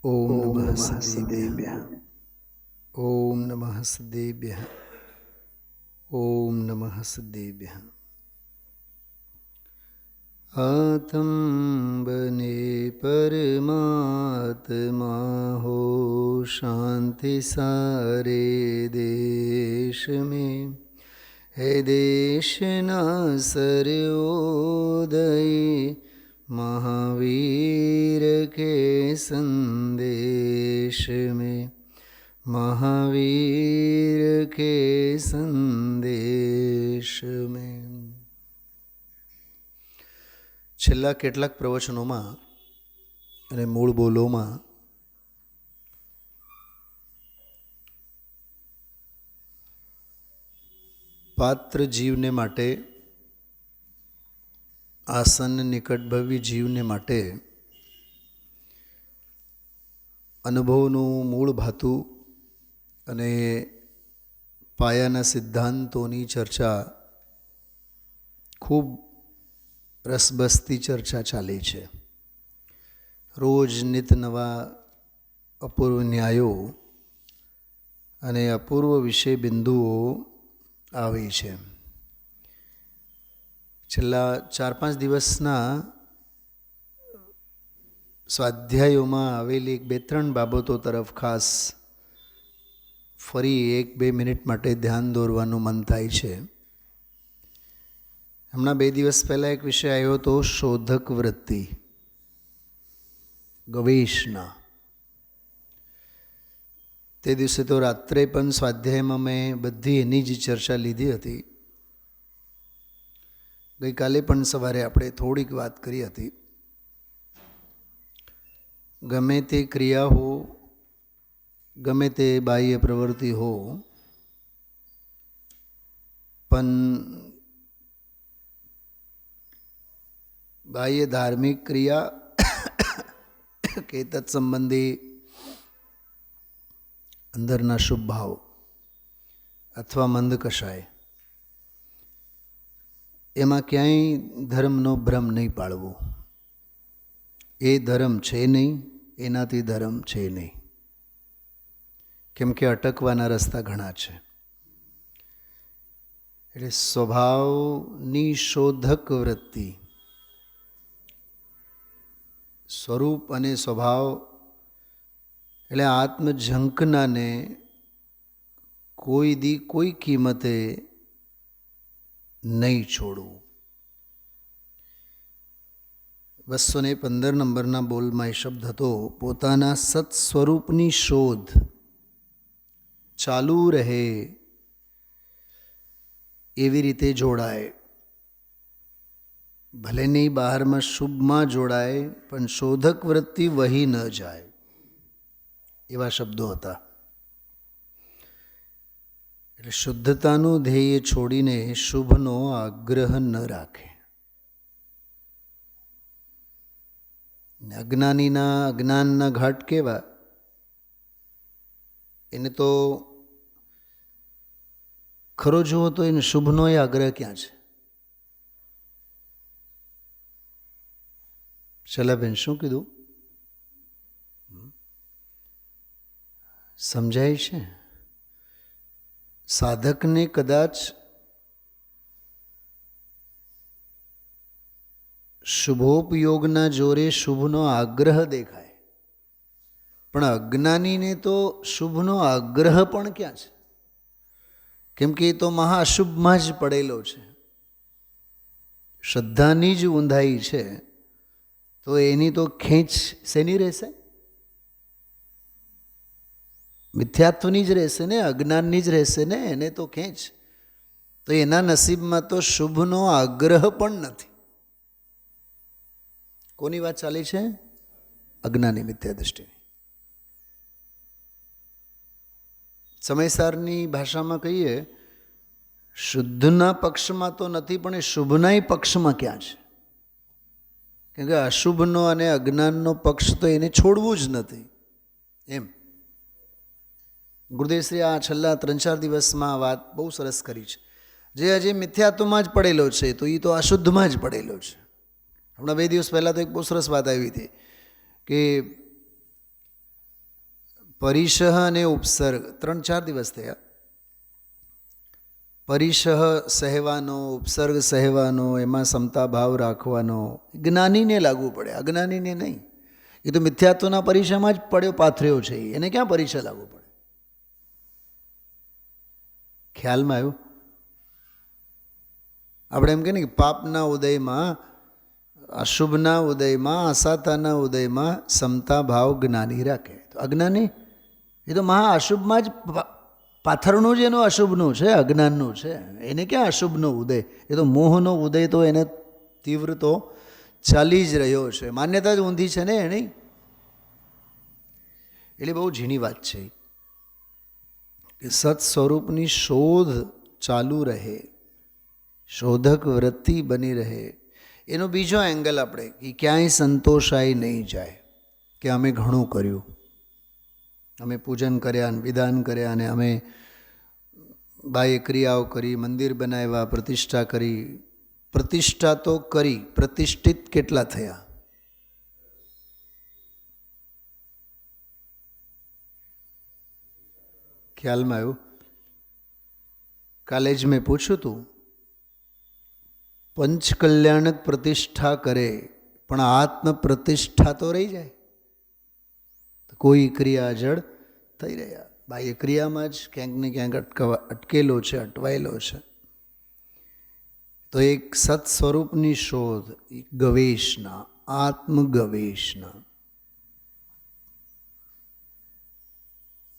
ओम ॐ नमः नमः सद्देभ्यः। सदेभ्यः। ओम नमः सद्देभ्यः। ओम नमः सद्देभ्यः। आत्म बने परमात्मा हो, शांति सारे देश में है। देश ना सर्वोदय महावीर के संदेश में, महावीर के संदेश में। છેલ્લા કેટલાક પ્રવચનોમાં અને મૂળ બોલોમાં પાત્ર જીવને માટે, આસન્ન નિકટભવી જીવને માટે અનુભવનું મૂળ ભાતું અને પાયાના સિદ્ધાંતોની ચર્ચા, ખૂબ રસબસતી ચર્ચા ચાલી છે. રોજ નિત નવા અપૂર્વ ન્યાયો અને અપૂર્વ વિષય બિંદુઓ આવી છે. છેલ્લા 4-5 દિવસના સ્વાધ્યાયોમાં આવેલી 2-3 બાબતો તરફ ખાસ ફરી 1-2 મિનિટ માટે ધ્યાન દોરવાનું મન થાય છે. હમણાં 2 દિવસ પહેલાં એક વિષય આવ્યો હતો, શોધક વૃત્તિ, ગવેષણા. તે દિવસે તો રાત્રે પણ સ્વાધ્યાયમાં મેં બધી એની જ ચર્ચા લીધી હતી. ગઈકાલે પણ સવારે આપણે થોડીક વાત કરી હતી. ગમે તે ક્રિયા હો, ગમે તે બાહ્ય પ્રવૃત્તિ હો, પણ બાહ્ય ધાર્મિક ક્રિયા કે તત્સંબંધી અંદરના શુભ ભાવ અથવા મંદ કશાય, એમાં ક્યાંય ધર્મનો ભ્રમ નહીં પાળવો. એ ધર્મ છે નહીં, એનાથી ધર્મ છે નહીં. કેમ કે અટકવાના રસ્તા ઘણા છે. એટલે સ્વભાવની શોધક વૃત્તિ, સ્વરૂપ અને સ્વભાવ એટલે આત્મઝંખનાને કોઈ દી કોઈ કિંમતે નહીં છોડવું. 215 નંબરના બોલમાં એ શબ્દ હતો, પોતાના સત સ્વરૂપની શોધ ચાલુ રહે એવી રીતે જોડાય. ભલે નહીં બહારમાં શુભમાં જોડાય, પણ શોધક વૃત્તિ વહી ન જાય, એવા શબ્દો હતા. એટલે શુદ્ધતાનું ધ્યેય છોડીને શુભનો આગ્રહ ન રાખે. અજ્ઞાનીના અજ્ઞાનના ઘાટ કેવા? એને તો ખરો જુઓ તો એને શુભનો એ આગ્રહ ક્યાં છે? શૈલાબેન શું કીધું? સમજાય છે? સાધકને કદાચ શુભોપયોગના જોરે શુભનો આગ્રહ દેખાય, પણ અજ્ઞાનીને તો શુભનો આગ્રહ પણ ક્યાં છે? કેમ કે એ તો મહા અશુભમાં જ પડેલો છે. શ્રદ્ધાની જ ઊંધાઈ છે, તો એની તો ખેંચ શેની રહેશે? મિથ્યાત્વની જ રહેશે ને, અજ્ઞાનની જ રહેશે ને. એને તો ખેંચ. તો એના નસીબમાં તો શુભનો આગ્રહ પણ નથી. કોની વાત ચાલી છે? અજ્ઞાની, મિથ્યા દૃષ્ટિની. સમયસારની ભાષામાં કહીએ, શુદ્ધના પક્ષમાં તો નથી, પણ એ શુભના પક્ષમાં ક્યાં છે? કેમ કે અશુભનો અને અજ્ઞાનનો પક્ષ તો એને છોડવું જ નથી. એમ ગુરુદેવશ્રી આ છેલ્લા 3-4 દિવસમાં વાત બહુ સરસ કરી છે. જે હજી મિથ્યાત્વમાં જ પડેલો છે, તો એ તો અશુદ્ધમાં જ પડેલો છે. હમણાં 2 દિવસ પહેલાં તો એક બહુ સરસ વાત આવી હતી કે પરિશઃ અને ઉપસર્ગ 3-4 દિવસ થયા. પરિશઃ સહેવાનો, ઉપસર્ગ સહેવાનો, એમાં સમતા ભાવ રાખવાનો જ્ઞાનીને લાગુ પડે, અજ્ઞાનીને નહીં. એ તો મિથ્યાત્વના પરિશામાં જ પડ્યો પાથર્યો છે, એને ક્યાં પરિશઃ લાગુ પડે? ખ્યાલમાં આવ્યું? આપણે એમ કહીએ ને કે પાપના ઉદયમાં, અશુભના ઉદયમાં, અસાતાના ઉદયમાં સમતા ભાવ જ્ઞાની રાખે. તો અજ્ઞાની એ તો મહા અશુભમાં જ પાથરનું જ એનું અશુભનું છે, અજ્ઞાનનું છે. એને ક્યાં અશુભનો ઉદય? એ તો મોહનો ઉદય તો એને તીવ્ર તો ચાલી જ રહ્યો છે. માન્યતા જ ઊંધી છે ને એની. એટલે બહુ ઝીણી વાત છે કે સત સ્વરૂપની શોધ ચાલુ રહે, શોધક વૃત્તિ બની રહે. એનો બીજો એંગલ આપણે કે ક્યાંય સંતોષાઈ નહીં જાય કે અમે ઘણું કર્યું, અમે પૂજન કર્યા ને વિધાન કર્યા અને અમે બાહ્ય ક્રિયાઓ કરી, મંદિર બનાવ્યા, પ્રતિષ્ઠા કરી. પ્રતિષ્ઠા તો કરી, પ્રતિષ્ઠિત કેટલા થયા? ખ્યાલમાં આવ્યું? કાલે જ મેં પૂછ્યું હતું, પંચકલ્યાણક પ્રતિષ્ઠા કરે પણ આત્મ પ્રતિષ્ઠા તો રહી જાય. કોઈ ક્રિયા જડ થઈ રહ્યા, બાહ્ય ક્રિયામાં જ ક્યાંક ને ક્યાંક અટકેલો છે, અટવાયેલો છે. તો એક સત સ્વરૂપની શોધ, ગવેષના, આત્મગવેષના.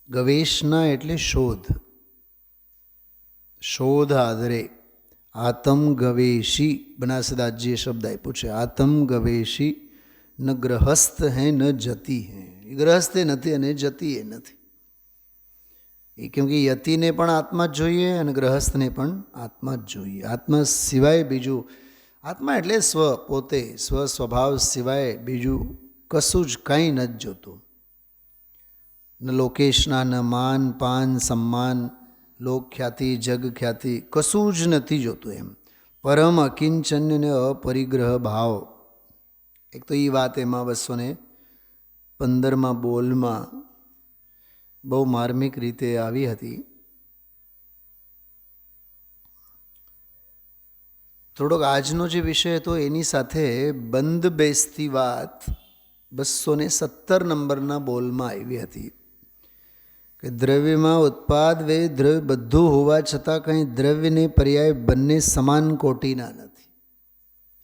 ગવેષના એટલે શોધ, શોધ આધારે. આતમ ગવેષી, બનાસદાસજીએ શબ્દ આપ્યો છે, આતમ ગવેષી ન ગ્રહસ્થ હૈ ન જતી હૈ. ગ્રહસ્થ નથી અને જતી એ નથી. એ કેમ કે યતિને પણ આત્મા જ જોઈએ અને ગ્રહસ્થને પણ આત્મા જ જોઈએ. આત્મા સિવાય બીજું, આત્મા એટલે સ્વ, પોતે, સ્વ સ્વભાવ સિવાય બીજું કશું જ કાંઈ નથી જોતું. ન લોકેશના, ન માન પાન સન્માન, લોક ખ્યાતિ, જગ ખ્યાતિ, કશું જ નથી જોતું એમ. પરમ અકિંચન્ય ને અપરિગ્રહ ભાવ. એક તો એ વાત એમાં 215 બોલમાં બહુ માર્મિક રીતે આવી હતી. થોડોક આજનો જે વિષય હતો એની સાથે બંધ બેસતી વાત 217 નંબરના બોલમાં આવી હતી કે દ્રવ્યમાં ઉત્પાદ વે દ્રવ્ય બધું હોવા છતાં કંઈ દ્રવ્યને પર્યાય બંને સમાન કોટીના નથી.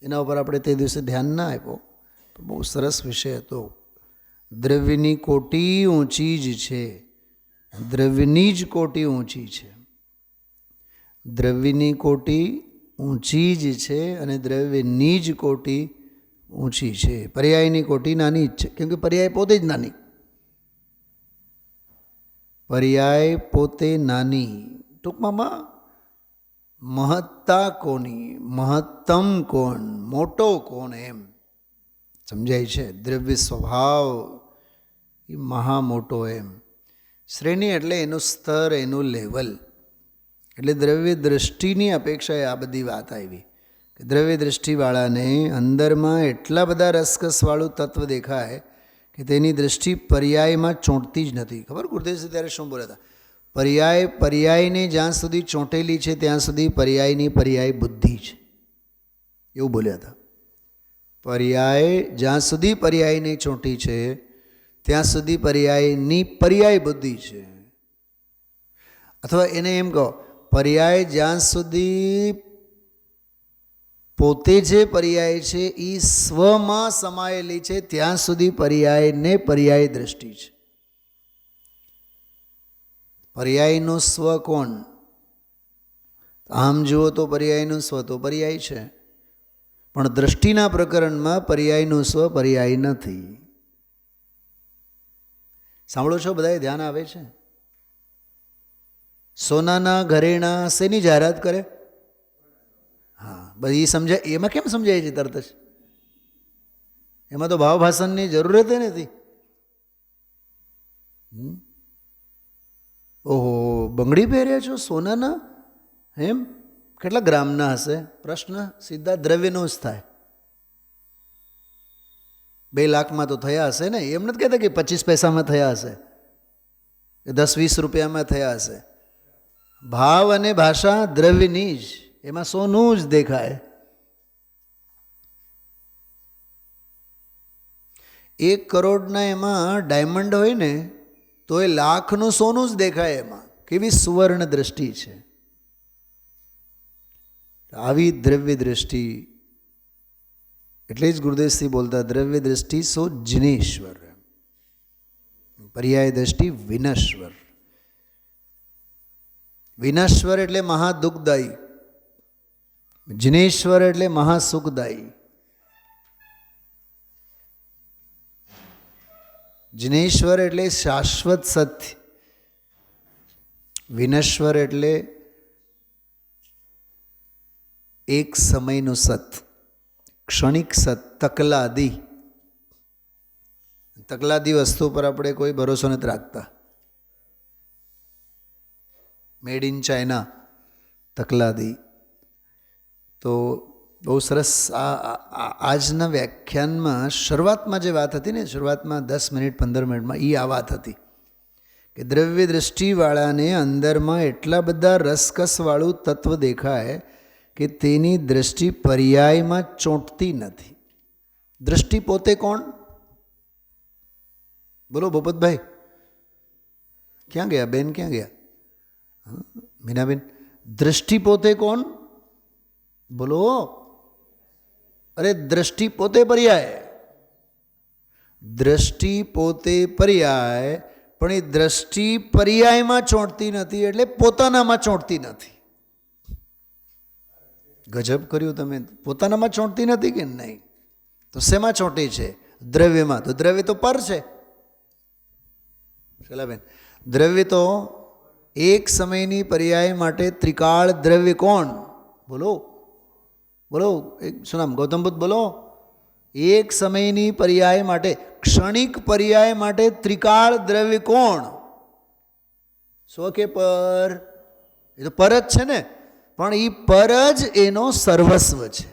એના ઉપર આપણે તે દિવસે ધ્યાન ના આપ્યો, બહુ સરસ વિષય હતો. દ્રવ્યની કોટી ઊંચી જ છે, દ્રવ્યની જ કોટી ઊંચી છે. દ્રવ્યની કોટી ઊંચી જ છે અને દ્રવ્યની જ કોટી ઊંચી છે. પર્યાયની કોટી નાની જ છે, કેમ કે પર્યાય પોતે જ નાની. પર્યાય પોતે નાની. ટૂંકમાં મહત્તા કોની, મહત્તમ કોણ, મોટો કોણ, એમ સમજાય છે. દ્રવ્ય સ્વભાવ એ મહા મોટો એમ. શ્રેણી એટલે એનું સ્તર, એનું લેવલ. એટલે દ્રવ્ય દૃષ્ટિની અપેક્ષાએ આ બધી વાત આવી કે દ્રવ્ય દૃષ્ટિવાળાને અંદરમાં એટલા બધા રસકસવાળું તત્વ દેખાય કે તેની દૃષ્ટિ પર્યાયમાં ચોંટતી જ નથી. ખબર ગુરુદેવજી ત્યારે શું બોલ્યા હતા? પર્યાયને જ્યાં સુધી ચોંટેલી છે ત્યાં સુધી પર્યાયની પર્યાય બુદ્ધિ છે, એવું બોલ્યા હતા. પર્યાય જ્યાં સુધી પર્યાયને ચોંટી છે ત્યાં સુધી પર્યાયની પર્યાય બુદ્ધિ છે. અથવા એને એમ કહો, પર્યાય જ્યાં સુધી પોતે જે પર્યાય છે એ સ્વમાં સમાયેલી છે ત્યાં સુધી પર્યાયને પર્યાય દ્રષ્ટિ છે. પર્યાયનો સ્વ કોણ? આમ જુઓ તો પર્યાયનું સ્વ તો પર્યાય છે, પણ દ્રષ્ટિના પ્રકરણમાં પર્યાયનું સ્વ પર્યાય નથી. સાંભળો છો બધાએ? ધ્યાન આવે છે? સોનાના ઘરેણા શેની જાહેરાત કરે? હા, બધી સમજાય. એમાં કેમ સમજાય છે તરત જ? એમાં તો ભાવ ભાષણની જરૂરત નથી. ઓહો, બંગડી પહેર્યા છો સોનાના, એમ કેટલા ગ્રામના હશે? પ્રશ્ન સીધા દ્રવ્યનો જ થાય. 2 લાખમાં તો થયા હશે ને? એમ નથી કહેતા કે 25 પૈસામાં થયા હશે. 10-20 રૂપિયામાં થયા હશે. ભાવ અને ભાષા દ્રવ્યની જ, એમાં સોનું જ દેખાય. 1 કરોડના એમાં ડાયમંડ હોય ને તો એ લાખનું સોનું જ દેખાય એમાં. કેવી સુવર્ણ દ્રષ્ટિ છે. આવી દ્રવ્ય દ્રષ્ટિ, એટલે જ ગુરુદેવસિંહ બોલતા દ્રવ્ય દ્રષ્ટિ સો જિનેશ્વર, પર્યાય દ્રષ્ટિ વિનશ્વર. વિનશ્વર એટલે મહાદુઃખદાયી, જિનેશ્વર એટલે મહાસુખદાયી. જિનેશ્વર એટલે શાશ્વત સત્ય, વિનશ્વર એટલે એક સમયનું સત, ક્ષણિક સત, તકલાદી. તકલાદી વસ્તુ પર આપણે કોઈ ભરોસો નથી રાખતા. મેડ ઇન ચાઇના તકલાદી. તો બહુ સરસ આજના વ્યાખ્યાનમાં શરૂઆતમાં જે વાત હતી ને, શરૂઆતમાં 10 મિનિટ 15 મિનિટમાં આ વાત હતી કે દ્રવ્ય દૃષ્ટિવાળાને અંદરમાં એટલા બધા રસકસવાળું તત્વ દેખાય કે તેની દૃષ્ટિ પર્યાયમાં ચોંટતી નથી. દૃષ્ટિ પોતે કોણ? બોલો ભૂપતભાઈ, ક્યાં ગયા? બેન ક્યાં ગયા? મીનાબેન, દૃષ્ટિ પોતે કોણ? બોલો. અરે દૃષ્ટિ પોતે પર્યાય. દૃષ્ટિ પોતે પર્યાય, પણ એ દૃષ્ટિ પર્યાયમાં ચોંટતી નથી, એટલે પોતાનામાં ચોંટતી નથી. ગજબ કર્યું તમે. પોતાનામાં ચોંટતી નથી કે નહીં? તો શેમાં ચોંટી છે? દ્રવ્યમાં. તો દ્રવ્ય તો પર છે. શેલાબેન, દ્રવ્ય તો એક સમયની પર્યાય માટે ત્રિકાળ દ્રવ્ય કોણ? બોલો બોલો. શું નામ? ગૌતમ બુદ્ધ બોલો. એક સમયની પર્યાય માટે, ક્ષણિક પર્યાય માટે ત્રિકાળ દ્રવ્ય કોણ? સ્વ કે પર? એ તો પર જ છે ને, પણ એ પર જ એનો સર્વસ્વ છે.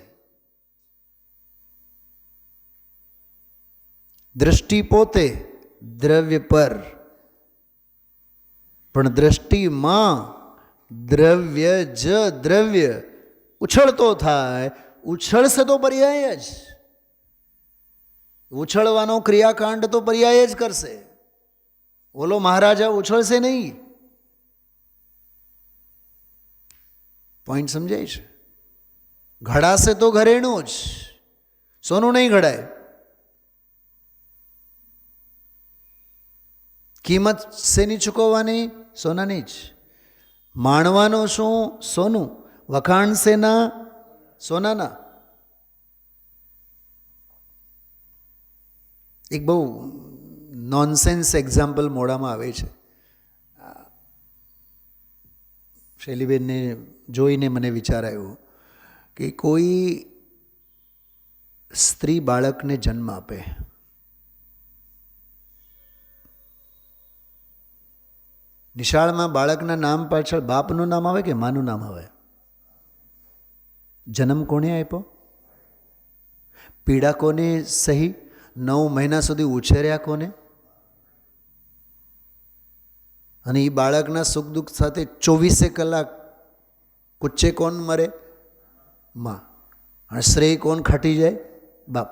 દૃષ્ટિ પોતે દ્રવ્ય પર, પણ દ્રષ્ટિમાં દ્રવ્ય જ દ્રવ્ય ઉછળતો થાય. ઉછળશે તો પર્યાય જ. ઉછળવાનો ક્રિયાકાંડ તો પર્યાય જ કરશે. ઓલો મહારાજા ઉછળશે નહીં. પોઈન્ટ સમજાય છે? ઘડાશે તો ઘરેણું જ, સોનું નહીં ઘડાય. કિંમત શેની ચૂકવવાની? સોનાની જ. માણવાનું શું? સોનું. વખાણ શેના? સોનાના. એક બહુ નોનસેન્સ એક્ઝામ્પલ મોડામાં આવે છે. શૈલીબેનને જોઈને મને વિચાર આવ્યો કે કોઈ સ્ત્રી બાળકને જન્મ આપે, નિશાળમાં બાળકના નામ પાછળ બાપનું નામ આવે કે માનું નામ આવે? જન્મ કોણે આપ્યો? પીડા કોને સહી? 9 મહિના સુધી ઉછેર્યા કોને? અને એ બાળકના સુખ દુઃખ સાથે 24 કલાક કુચ્ચે કોણ મરે? માં. અને શ્રેય કોણ ખાટી જાય? બાપ.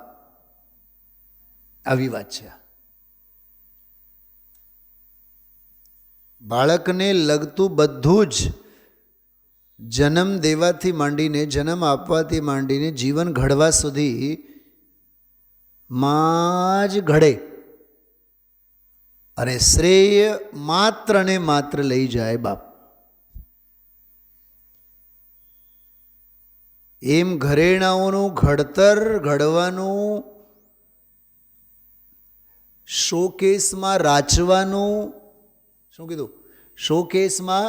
આવી વાત છે. બાળકને લગતું બધું જ જન્મ દેવાથી માંડીને, જન્મ આપવાથી માંડીને જીવન ઘડવા સુધી માં જ ઘડે, અને શ્રેય માત્ર ને માત્ર લઈ જાય બાપ. એમ ઘરેણાઓનું ઘડતર ઘડવાનું, શોકેસમાં રાચવાનું, શું કીધું? શોકેસમાં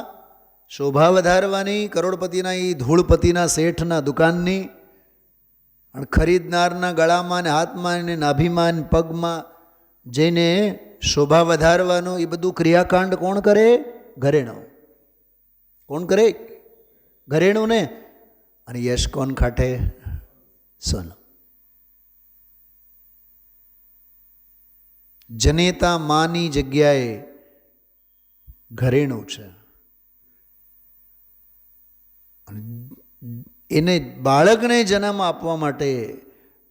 શોભા વધારવાની, કરોડપતિના એ ધૂળપતિના શેઠના દુકાનની, અને ખરીદનારના ગળામાં ને હાથમાં ને નાભીમાં ને પગમાં જઈને શોભા વધારવાનું, એ બધું ક્રિયાકાંડ કોણ કરે? ઘરેણું. કોણ કરે? ઘરેણું ને. અને યશ કોણ ખાટે? સોનું. જનેતા માની જગ્યાએ ઘરેણું છે. એને બાળકને જન્મ આપવા માટે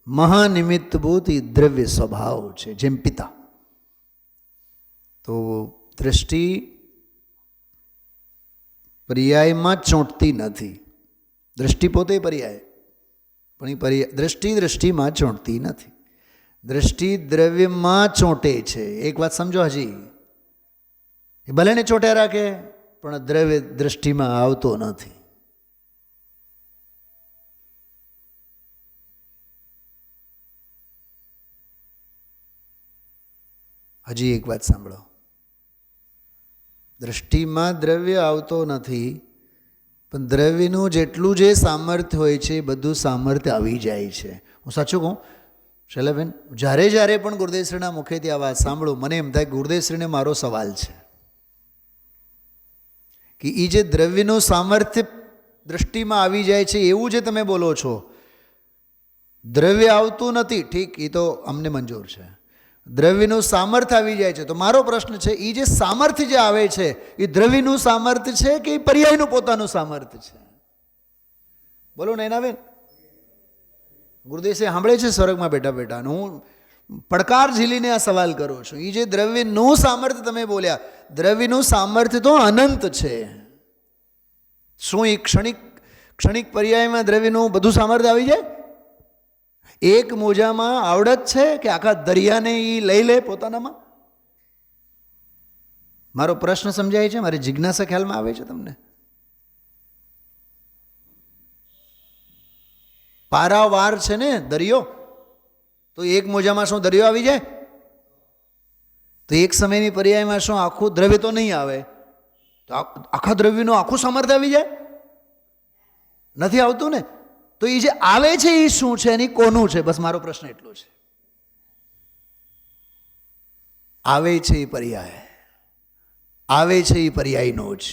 મહાનિમિત્તભૂત દ્રવ્ય સ્વભાવ છે, જેમ પિતા. તો દ્રષ્ટિ પર્યાયમાં ચોંટતી નથી. દ્રષ્ટિ પોતે પર્યાય, પણ એ દ્રષ્ટિ દ્રષ્ટિમાં ચોંટતી નથી. દ્રષ્ટિ દ્રવ્યમાં ચોંટે છે. એક વાત સમજો, હજી એ ભલે ને ચોંટ્યા રાખે, પણ દ્રવ્ય દ્રષ્ટિમાં આવતો નથી. હજી એક વાત સાંભળો, દ્રષ્ટિમાં દ્રવ્ય આવતો નથી, પણ દ્રવ્યનું જેટલું જે સામર્થ્ય હોય છે એ બધું સામર્થ્ય આવી જાય છે. હું સાચું કહું શૈલાબેન, જ્યારે જ્યારે પણ ગુરુદેવશ્રીના મુખેથી આ વાત સાંભળું, મને એમ થાય ગુરુદેવશ્રીને મારો સવાલ છે કે એ જે દ્રવ્યનું સામર્થ્ય દ્રષ્ટિમાં આવી જાય છે એવું જે તમે બોલો છો, દ્રવ્ય આવતું નથી, ઠીક, એ તો અમને મંજૂર છે. દ્રવ્યનું સામર્થ્ય આવી જાય છે. તો મારો પ્રશ્ન છે, એ જે સામર્થ્ય જે આવે છે એ દ્રવ્યનું સામર્થ્ય છે કે એ પર્યાયનું પોતાનું સામર્થ્ય છે? બોલો નૈનાબેન. ગુરુદેવ સાંભળે છે સ્વર્ગમાં બેઠા બેઠા. હું પડકાર ઝીલીને આ સવાલ કરું છું. એ જે દ્રવ્યનું સામર્થ્ય તમે બોલ્યા, દ્રવ્યનું સામર્થ્ય તો અનંત છે. શું એ ક્ષણિક પર્યાયમાં દ્રવ્યનું બધું સામર્થ્ય આવી જાય? એક મોજામાં આવડત છે કે આખા દરિયાને એ લઈ લે પોતાનામાં? મારો પ્રશ્ન સમજાય છે? મારી જિજ્ઞાસા ખ્યાલમાં આવે છે તમને? પારાવાર છે ને દરિયો, તો એક મોજામાં શું દરિયો આવી જાય? તો એક સમયની પર્યાયમાં શું આખું દ્રવ્ય તો નહીં આવે? તો આખા દ્રવ્યનું આખું સામર્થ્ય આવી જાય? નથી આવતું ને. તો એ જે આવે છે એ શું છે, એની કોનું છે? બસ મારો પ્રશ્ન એટલો છે. આવે છે એ પર્યાય, આવે છે એ પર્યાયનો જ.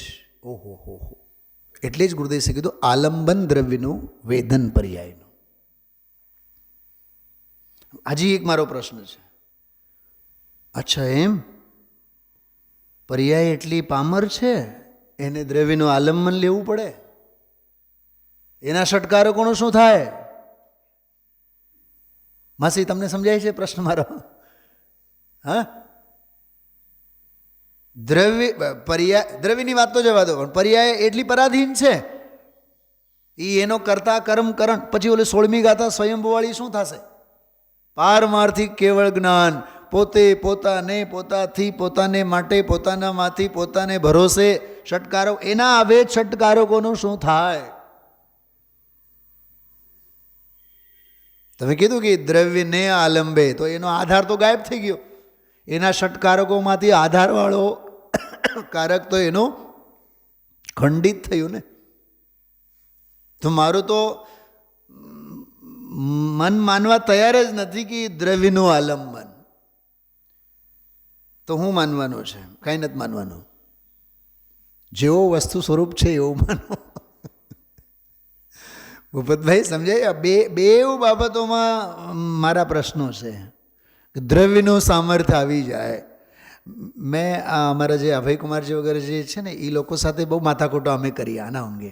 ઓહો હો હો. એટલે જ ગુરુદેવે કીધું આલંબન દ્રવ્યનું વેદન પર્યાયનું. હજી એક મારો પ્રશ્ન છે. અચ્છા, એમ પર્યાય એટલી પામર છે, એને દ્રવ્યનું આલંબન લેવું પડે? એના ષટકારકોનું શું થાય? માસી તમને સમજાય છે પ્રશ્ન મારો? હા, દ્રવ્યની વાત તો જવા દો, પણ પર્યાય એટલી પરાધીન છે, એ એનો કરતા કર્મ કરણ. પછી ઓલી 16મી ગાથા સ્વયંભુવાળી શું થશે? પારમાર્થિક કેવળ જ્ઞાન, પોતે પોતાને, પોતાથી પોતાને માટે, પોતાનામાંથી પોતાને ભરોસે, ષટકારો. એના અભેદ ષટકારકોનું શું થાય? તમે કીધું કે દ્રવ્યને આલંબે, તો એનો આધાર તો ગાયબ થઈ ગયો. એના ષટકારકોમાંથી આધારવાળો કારક તો એનું ખંડિત થયું ને. તો મારું તો મન માનવા તૈયાર જ નથી કે દ્રવ્યનું આલંબન. તો હું માનવાનું છે? કાંઈ નથી માનવાનું. જેવો વસ્તુ સ્વરૂપ છે એવું માનો. ભૂપતભાઈ સમજાય? બે બાબતોમાં મારા પ્રશ્નો છે. દ્રવ્યનું સામર્થ્ય આવી જાય. મેં અમારા જે અભયકુમારજી વગેરે જે છે ને, એ લોકો સાથે બહુ માથાકૂટો અમે કરી આના અંગે.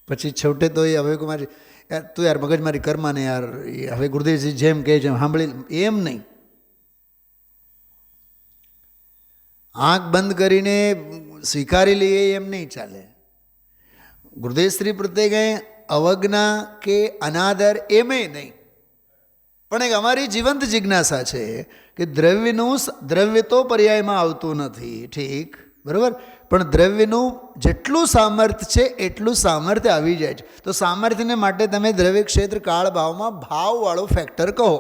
પછી છેવટે તો એ અભયકુમારજી, તું યાર મગજમારી કરમાં ને યાર, હવે ગુરુદેવજી જેમ કહે છે સાંભળી, એમ નહીં. આંખ બંધ કરીને સ્વીકારી લઈએ એમ નહીં ચાલે. ગુરુદેવશ્રી પ્રત્યે કંઈ અવજ્ઞા કે અનાદર એમે નહીં, પણ એક અમારી જીવંત જિજ્ઞાસા છે કે દ્રવ્ય તો પર્યાયમાં આવતું નથી, ઠીક, બરાબર, પણ દ્રવ્યનું જેટલું સામર્થ્ય છે એટલું સામર્થ્ય આવી જાય છે. તો સામર્થ્યને માટે તમે દ્રવ્ય ક્ષેત્ર કાળ ભાવમાં ભાવવાળો ફેક્ટર કહો.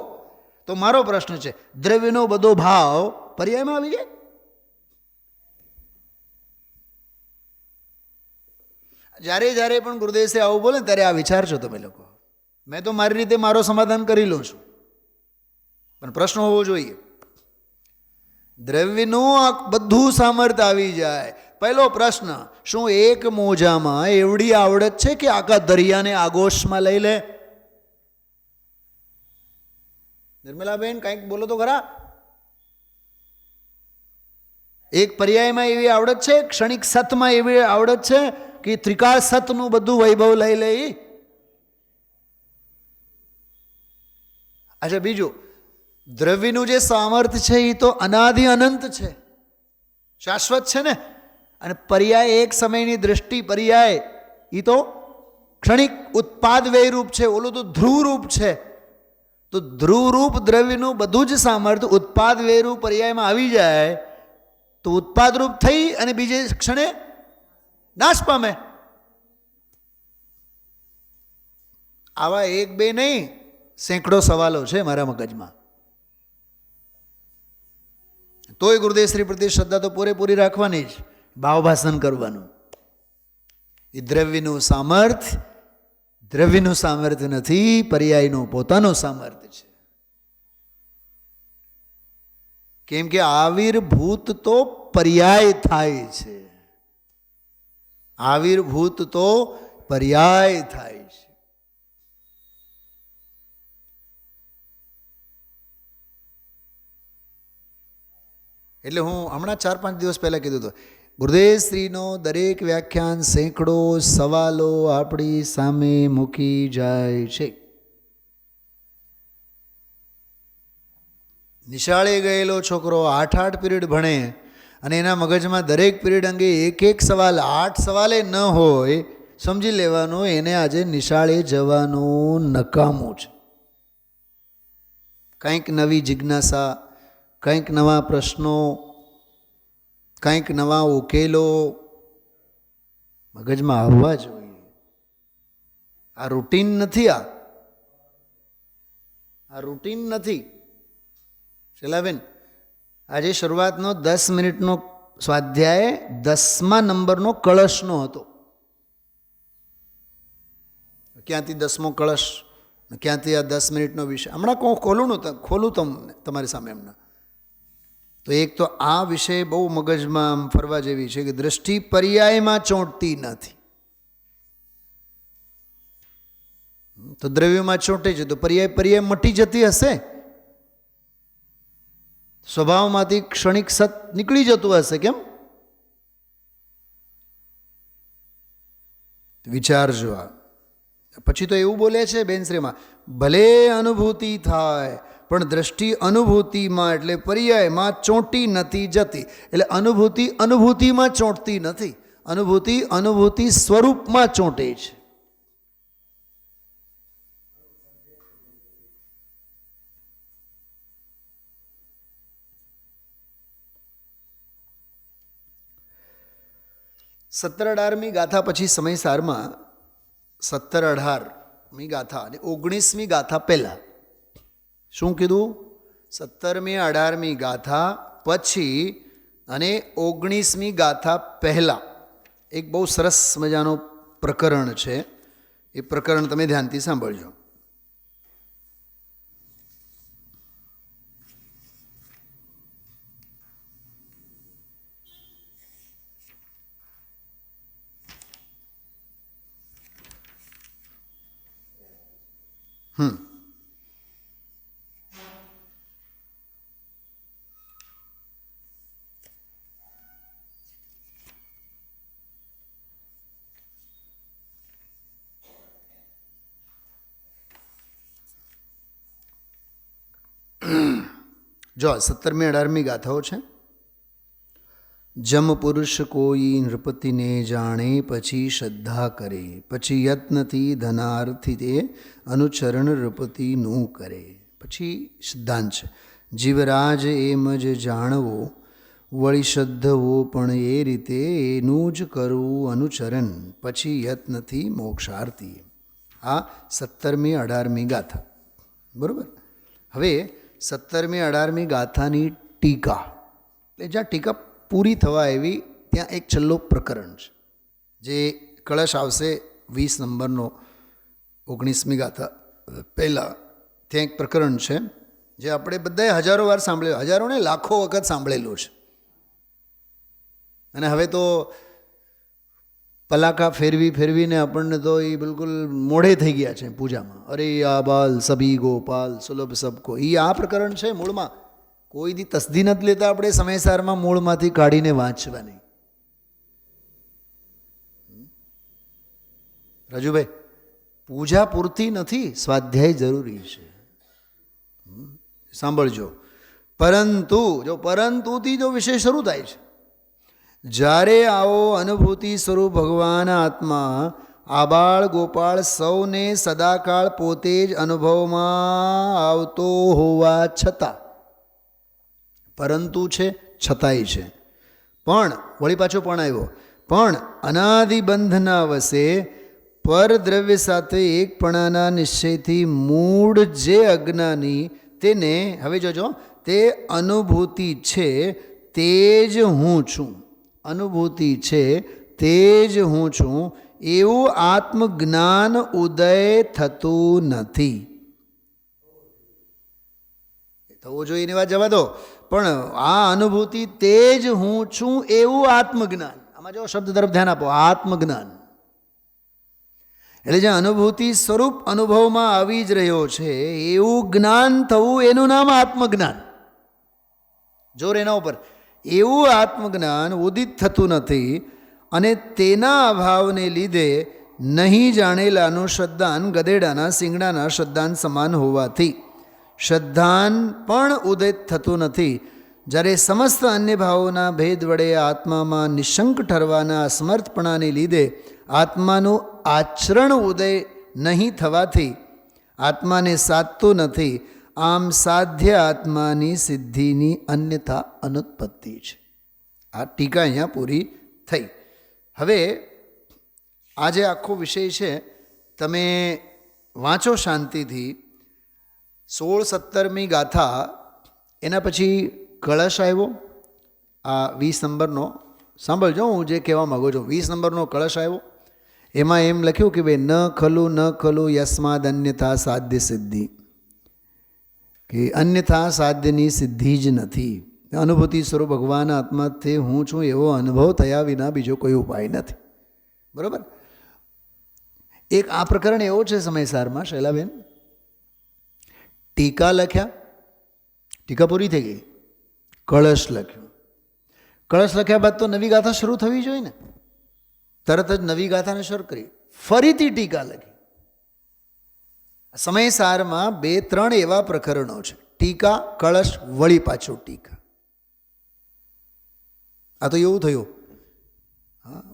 તો મારો પ્રશ્ન છે, દ્રવ્યનો બધો ભાવ પર્યાયમાં આવી જાય? જ્યારે પણ ગુરુદેવ સે આવું બોલે ત્યારે આ વિચારજો તમે લોકો. મેં તો મારી રીતે મારો સમાધાન કરી લઉં છું, પણ પ્રશ્ન હોવો જોઈએ. દ્રવ્યનું બધું સામર્થ્ય આવી જાય. પહેલો પ્રશ્ન, શું એક મોજામાં એવડી આવડત છે કે આખા દરિયાને આગોશમાં લઈ લે? નિર્મલાબેન કંઈક બોલો તો ખરા. એક પર્યાયમાં એવી આવડત છે, ક્ષણિક સતમાં એવી આવડત છે કે ત્રિકાળ સતનું બધું વૈભવ લઈ લઈ. અચ્છા, બીજું દ્રવ્યનું જે સામર્થ્ય છે એ તો અનાદિ અનંત છે, શાશ્વત છે ને. અને પર્યાય એક સમયની દ્રષ્ટિ પર્યાય એ તો ક્ષણિક ઉત્પાદ વ્યયરૂપ છે, ઓલું તો ધ્રુવરૂપ છે. તો ધ્રુવરૂપ દ્રવ્યનું બધું જ સામર્થ્ય ઉત્પાદ વ્યયરૂપ પર્યાયમાં આવી જાય તો ઉત્પાદરૂપ થઈ અને બીજે ક્ષણે નાશ પામે. આવા એક બે નહીં, સેંકડો સવાલો છે મારા મગજમાં. તોય ગુરુદેવ શ્રી પ્રત્યે શ્રદ્ધા તો પૂરેપૂરી રાખવાની જ, ભાવભાષણ કરવાનું. એ દ્રવ્યનું સામર્થ્ય નથી, પર્યાયનું પોતાનું સામર્થ્ય છે. કેમ કે આવિર્ભૂત તો પર્યાય થાય છે, આવિર્ભૂત તો પર્યાય થાય છે. એટલે હું હમણાં 4-5 દિવસ પહેલાં કીધું હતું, ગુરુદેવ શ્રીનો દરેક વ્યાખ્યાન સેંકડો સવાલો આપણી સામે મૂકી જાય છે. નિશાળે ગયેલો છોકરો 8 પીરિયડ ભણે અને એના મગજમાં દરેક પીરિયડ અંગે એક સવાલ, 8 સવાલે ન હોય, સમજી લેવાનું એને આજે નિશાળે જવાનું નકામું છે. કંઈક નવી જિજ્ઞાસા, કંઈક નવા પ્રશ્નો, કંઈક નવા ઉકેલો મગજમાં આવવા જોઈએ. આ રૂટીન નથી, આ રૂટીન નથી. શેલાબેન, આજે શરૂઆતનો 10 મિનિટનો સ્વાધ્યાય 10મા નંબરનો કળશનો હતો. ક્યાંથી 10મો કળશ, ક્યાંથી આ 10 મિનિટનો વિષય? હમણાં ખોલું તમને તમારી સામે હમણાં. તો એક તો આ વિષય બહુ મગજમાં ફરવા જેવી છે કે દ્રષ્ટિ પર્યાયમાં ચોંટતી નથી. તો દ્રવ્યમાં ચોંટે છે તો પર્યાય મટી જતી હશે, સ્વભાવમાંથી ક્ષણિક સત નીકળી જતું હશે. કેમ? વિચારજો. પછી તો એવું બોલે છે બેનશ્રીમાં, ભલે અનુભૂતિ થાય પણ દ્રષ્ટિ અનુભૂતિમાં એટલે પર્યાયમાં ચોંટી નથી જતી. એટલે અનુભૂતિમાં ચોંટતી નથી, અનુભૂતિ સ્વરૂપમાં ચોંટે છે. સત્તર 18મી ગાથા પછી સમયસારમાં 17-18મી ગાથા અને 19મી ગાથા પહેલાં શું કીધું? 17મી 18મી ગાથા પછી અને 19મી ગાથા પહેલાં એક બહુ સરસ મજાનું પ્રકરણ છે. એ પ્રકરણ તમે ધ્યાનથી સાંભળજો. જો 17મી 18મી ગાથાઓ છે. જમ પુરુષ કોઈ નૃપતિને જાણે પછી શ્રદ્ધા કરે, પછી યત્નથી ધનાર્થી તે અનુચરણ નૃપતિનું કરે. પછી સિદ્ધાંત છે, જીવરાજ એમ જ જાણવો વળી શ્રદ્ધવો પણ એ રીતે એનું જ કરવું અનુચરણ, પછી યત્નથી મોક્ષાર્થી. આ 17મી 18મી ગાથા. બરાબર. હવે 17મી 18મી ગાથાની ટીકા, એટલે જ્યાં ટીકા પૂરી થવા એવી ત્યાં એક છેલ્લો પ્રકરણ છે જે કળશ આવશે 20 નંબરનો 19મી ગાથા પહેલાં. ત્યાં એક પ્રકરણ છે જે આપણે બધાએ હજારો વાર સાંભળેલું, હજારો ને લાખો વખત સાંભળેલું છે. અને હવે તો પલાકા ફેરવીને આપણને તો એ બિલકુલ મોઢે થઈ ગયા છે પૂજામાં. અરે આ બાલ સભી ગોપાલ સુલભ સબકો, એ આ પ્રકરણ છે મૂળમાં. કોઈ દી તસ્દી નથી લેતા આપણે સમયસારમાં મૂળમાંથી કાઢીને વાંચવાની. રાજુભાઈ, પૂજા પૂરતી નથી, સ્વાધ્યાય જરૂરી છે. સાંભળજો. પરંતુ જો પરંતુથી જો વિષય શરૂ થાય છે, જ્યારે આવો અનુભૂતિ સ્વરૂપ ભગવાન આત્મા આબાળ ગોપાળ સૌને સદાકાળ પોતે જ અનુભવમાં આવતો હોવા છતાં, પરંતુ છે છતાંય છે, પણ વળી પાછો પણ આવ્યો, પણ અનાદિબંધના વશે પરદ્રવ્ય સાથે એકપણાના નિશ્ચયથી મૂળ જે અજ્ઞાની તેને, હવે જોજો, તે અનુભૂતિ છે તે જ હું છું, અનુભૂતિ છે તે જ હું છું, એવું આત્મજ્ઞાન ઉદય થતું નથી. થવું જોઈએ એની વાત જવા દો, પણ આ અનુભૂતિ તે જ હું છું એવું આત્મજ્ઞાન, આમાં જો શબ્દ તરફ ધ્યાન આપો, આત્મજ્ઞાન એટલે જે અનુભૂતિ સ્વરૂપ અનુભવમાં આવી જ રહ્યો છે એવું જ્ઞાન થવું, એનું નામ આત્મજ્ઞાન. જોર એના ઉપર, એવું આત્મજ્ઞાન ઉદિત થતું નથી, અને તેના અભાવને લીધે નહીં જાણેલાનું શ્રદ્ધાન ગધેડાના શિંગડાના શ્રદ્ધાન સમાન હોવાથી શ્રદ્ધાન પણ ઉદિત થતું નથી. જ્યારે સમસ્ત અન્ય ભાવોના ભેદ વડે આત્મામાં નિશંક ઠરવાના અસમર્થપણાને લીધે આત્માનું આચરણ ઉદય નહીં થવાથી આત્માને સાધતું નથી. આમ સાધ્ય આત્માની સિદ્ધિની અન્યથા અનુત્પત્તિ છે. આ ટીકા અહીંયા પૂરી થઈ. હવે આ જે આખો વિષય છે તમે વાંચો શાંતિથી. 16-17મી ગાથા, એના પછી કળશ આવ્યો, આ 20 નંબરનો સાંભળજો, હું જે કહેવા માગું છું. 20 નંબરનો કળશ આવ્યો, એમાં એમ લખ્યું કે ભાઈ ન ખલું યસ્માદ અન્યથા સાધ્ય સિદ્ધિ, કે અન્યથા સાધ્યની સિદ્ધિ જ નથી. અનુભૂતિ સ્વરૂપ ભગવાન આત્મા તે હું છું એવો અનુભવ થયા વિના બીજો કોઈ ઉપાય નથી. બરાબર. એક આ પ્રકરણ એવો છે સમયસારમાં, શૈલાબેન, ટીકા લખ્યા, ટીકા પૂરી થઈ ગઈ, કળશ લખ્યું. કળશ લખ્યા બાદ તો નવી ગાથા શરૂ થવી જોઈએ ને, તરત જ નવી ગાથાને શરૂ કરી, ફરીથી ટીકા લખી. સમયસારમાં 2-3 એવા પ્રકરણો છે, ટીકા, કળશ, વળી પાછું ટીકા. આ તો એવું થયું,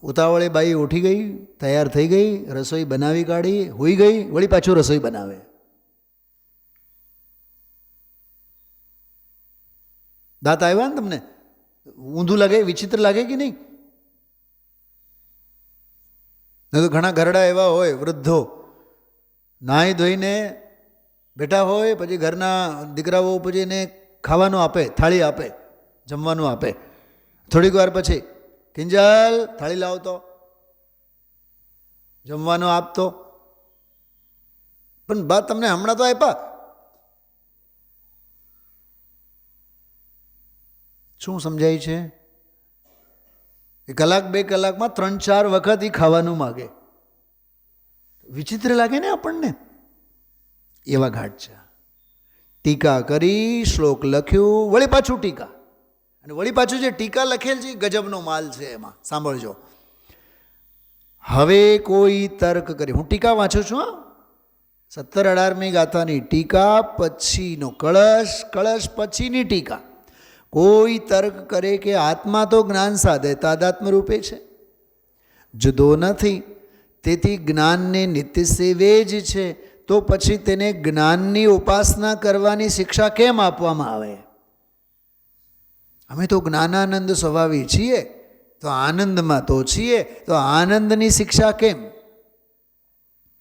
ઉતાવળે બાઈ ઉઠી ગઈ, તૈયાર થઈ ગઈ, રસોઈ બનાવી કાઢી, હોઈ ગઈ, વળી પાછું રસોઈ બનાવે. દાંત આવ્યા ને તમને? ઊંધું લાગે, વિચિત્ર લાગે કે નહીં? તો ઘણા ઘરડા એવા હોય, વૃદ્ધો નાહી ધોઈને બેઠા હોય, પછી ઘરના દીકરાઓ પછી એને ખાવાનું આપે, થાળી આપે, જમવાનું આપે. થોડીક વાર પછી, કિંજલ થાળી લાવતો, જમવાનું આપતો. પણ બા તમને હમણાં તો આપ્યા. શું સમજાય છે? કલાક 2 કલાકમાં 3-4 વખત એ ખાવાનું માગે. વિચિત્ર લાગે ને આપણને? એવા ઘાટ છે. ટીકા કરી, શ્લોક લખ્યું, વળી પાછું ટીકા, અને વળી પાછું જે ટીકા લખેલ છે ગજબનો માલ છે. એમાં સાંભળજો, હવે કોઈ તર્ક કરી, હું ટીકા વાંચું છું, 17-18મી ગાથાની ટીકા પછીનો કળશ, કળશ પછીની ટીકા. કોઈ તર્ક કરે કે આત્મા તો જ્ઞાન સાધે તાદાત્મ રૂપે છે, જુદો નથી, તેથી જ્ઞાનને નિત્ય સેવે જ છે, તો પછી તેને જ્ઞાનની ઉપાસના કરવાની શિક્ષા કેમ આપવામાં આવે? અમે તો જ્ઞાનાનંદ સ્વભાવી છીએ, તો આનંદમાં તો છીએ, તો આનંદની શિક્ષા કેમ?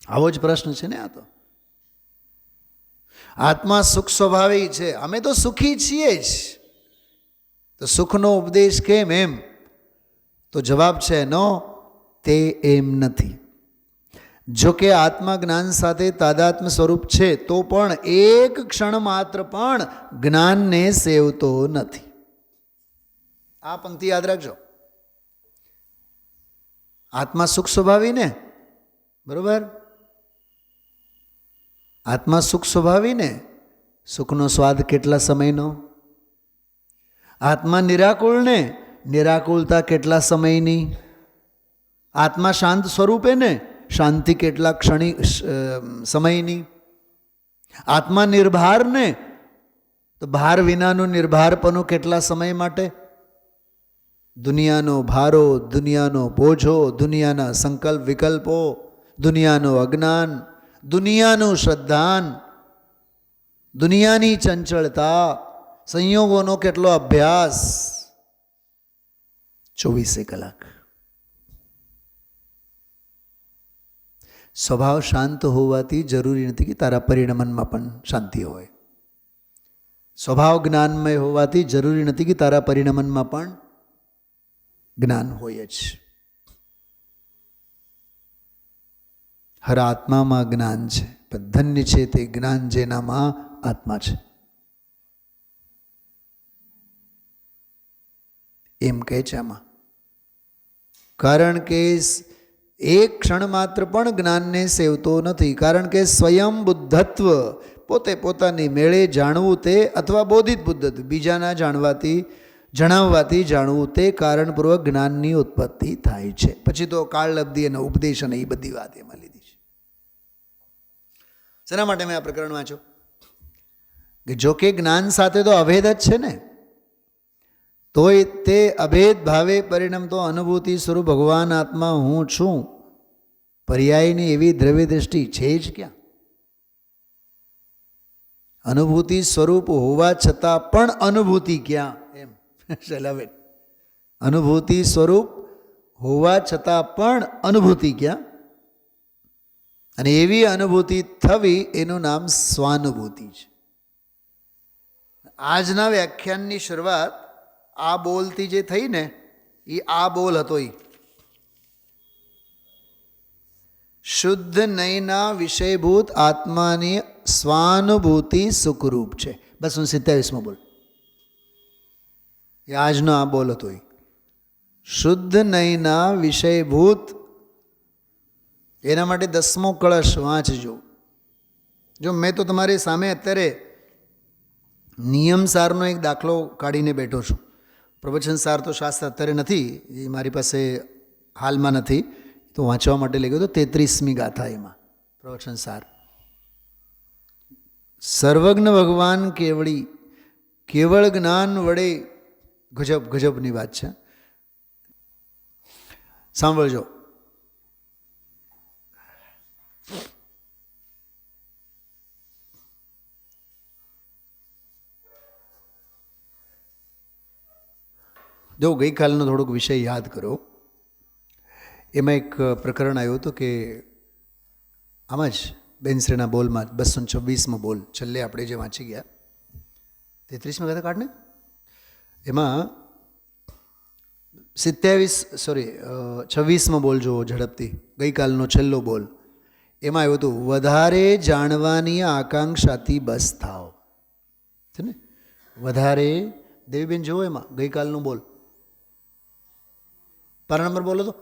આવો જ પ્રશ્ન છે ને આ તો. આત્મા સુખ સ્વભાવી છે, અમે તો સુખી છીએ જ, તો સુખનો ઉપદેશ કેમ? એમ તો જવાબ છે નો, તે એમ નથી. જો કે આત્મા જ્ઞાન સાથે તાદાત્મ્ય સ્વરૂપ છે, તો પણ એક ક્ષણ માત્ર પણ જ્ઞાનને સેવતો નથી. આ પંક્તિ યાદ રાખજો. આત્મા સુખ સ્વભાવી ને, બરોબર? આત્મા સુખ સ્વભાવી ને, સુખનો સ્વાદ કેટલા સમયનો? આત્મા નિરાકુળ ને નિરાકુળતા કેટલા સમયની, આત્મા શાંત સ્વરૂપે ને શાંતિ કેટલા ક્ષણિક સમયની, આત્મા નિર્ભાર ને તો ભાર વિનાનું નિર્ભારપણું કેટલા સમય માટે, દુનિયાનો ભારો, દુનિયાનો બોજો, દુનિયાના સંકલ્પ વિકલ્પો, દુનિયાનું અજ્ઞાન, દુનિયાનું શ્રદ્ધાન, દુનિયાની ચંચળતા, સંયોગોનો કેટલો અભ્યાસ, 24 કલાક. સ્વભાવ શાંત હોવાથી જરૂરી નથી કે તારા પરિણમનમાં પણ શાંતિ હોય. સ્વભાવ જ્ઞાનમય હોવાથી જરૂરી નથી કે તારા પરિણમનમાં પણ જ્ઞાન હોય જ. હર આત્મામાં જ્ઞાન છે, પણ ધન્ય છે તે જ્ઞાન જેનામાં આત્મા છે, એમ કહે છે આમાં. કારણ કે એક ક્ષણ માત્ર પણ જ્ઞાનને સેવતો નથી. કારણ કે સ્વયં બુદ્ધત્વ, પોતે પોતાની મેળે જાણવું તે, અથવા બોધિત બુદ્ધત્વ, બીજાના જણાવવાથી જાણવું તે કારણપૂર્વક જ્ઞાનની ઉત્પત્તિ થાય છે. પછી તો કાળલબ્ધિ અને ઉપદેશ અને એ બધી વાત એમાં લીધી છે. શેના માટે મેં આ પ્રકરણ વાંચ્યું? કે જો કે જ્ઞાન સાથે તો અભેદ જ છે ને, તોય તે અભેદ ભાવે પરિણમતો અનુભૂતિ સ્વરૂપ ભગવાન આત્મા હું છું પર્યાયની એવી દ્રવ્ય દ્રષ્ટિ છે જ ક્યાં? અનુભૂતિ સ્વરૂપ હોવા છતાં પણ અનુભૂતિ ક્યાં? એમ શૈલાબેન, અનુભૂતિ સ્વરૂપ હોવા છતાં પણ અનુભૂતિ ક્યાં? અને એવી અનુભૂતિ થવી એનું નામ સ્વાનુભૂતિ છે. આજના વ્યાખ્યાનની શરૂઆત આ બોલથી જે થઈ ને, એ આ બોલ હતો. એ શુદ્ધ નયના વિષયભૂત આત્માની સ્વાનુભૂતિ સુખરૂપ છે. બસ 27મો બોલ એ આજનો આ બોલ હતો. શુદ્ધ નયના વિષયભૂત, એના માટે 10મો કળશ વાંચજો. જો મેં તો તમારી સામે અત્યારે નિયમ સારનો એક દાખલો કાઢીને બેઠો છું. પ્રવચન સાર તો શાસ્ત્ર અત્યારે નથી, એ મારી પાસે હાલમાં નથી, તો વાંચવા માટે લઈ ગયો તો 33મી ગાથા એમાં પ્રવચન સાર. સર્વજ્ઞ ભગવાન કેવળી, કેવળ જ્ઞાન વડે, ગજબ ગજબની વાત છે. સાંભળજો. જો ગઈકાલનો થોડોક વિષય યાદ કરો. એમાં એક પ્રકરણ આવ્યું હતું કે આમ જ બેનશ્રીના બોલમાં 226મો બોલ છેલ્લે આપણે જે વાંચી ગયા 33માં ગાથા કાઢને, એમાં 26મો બોલ જુઓ ઝડપથી. ગઈકાલનો છેલ્લો બોલ એમાં આવ્યું હતું, વધારે જાણવાની આકાંક્ષાથી બસ થાવ. છે ને? વધારે, દેવીબેન જુઓ એમાં ગઈકાલનું બોલ, પારા નંબર બોલો તો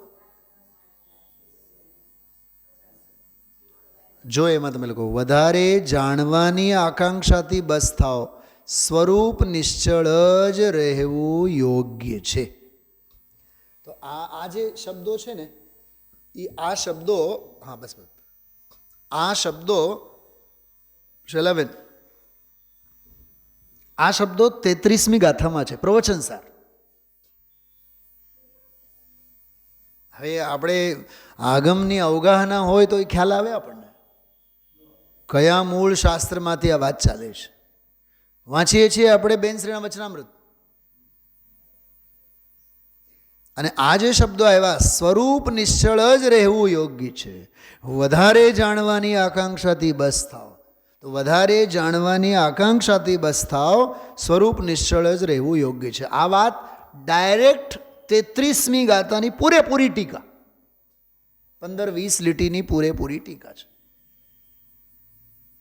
જો એમાં તમે લોકો વધારે જાણવાની આકાંક્ષાથી બસ થાવ, સ્વરૂપ નિશ્ચળ જ રહેવું યોગ્ય છે. તો આ જે શબ્દો છે ને, એ આ શબ્દો, હા બસ બસ, આ શબ્દો શૈલાબેન, આ શબ્દો 33મી ગાથામાં છે, પ્રવચન સાર. હવે આપણે આગમની અવગાહના હોય તો એ ખ્યાલ આવે આપણને કયા મૂળ શાસ્ત્રમાંથી આ વાત ચાલે છે. વાંચીએ છીએ આપણે બેનશ્રીના વચનામૃત, અને આ જે શબ્દો આવ્યા, સ્વરૂપ નિશ્ચળ જ રહેવું યોગ્ય છે, વધારે જાણવાની આકાંક્ષાથી બસ થાવ. તો વધારે જાણવાની આકાંક્ષાથી બસ થાવ, સ્વરૂપ નિશ્ચળ જ રહેવું યોગ્ય છે. આ વાત ડાયરેક્ટ 33મી ગાથાની પૂરેપૂરી ટીકા, 15-20 લીટીની પૂરેપૂરી ટીકા છે.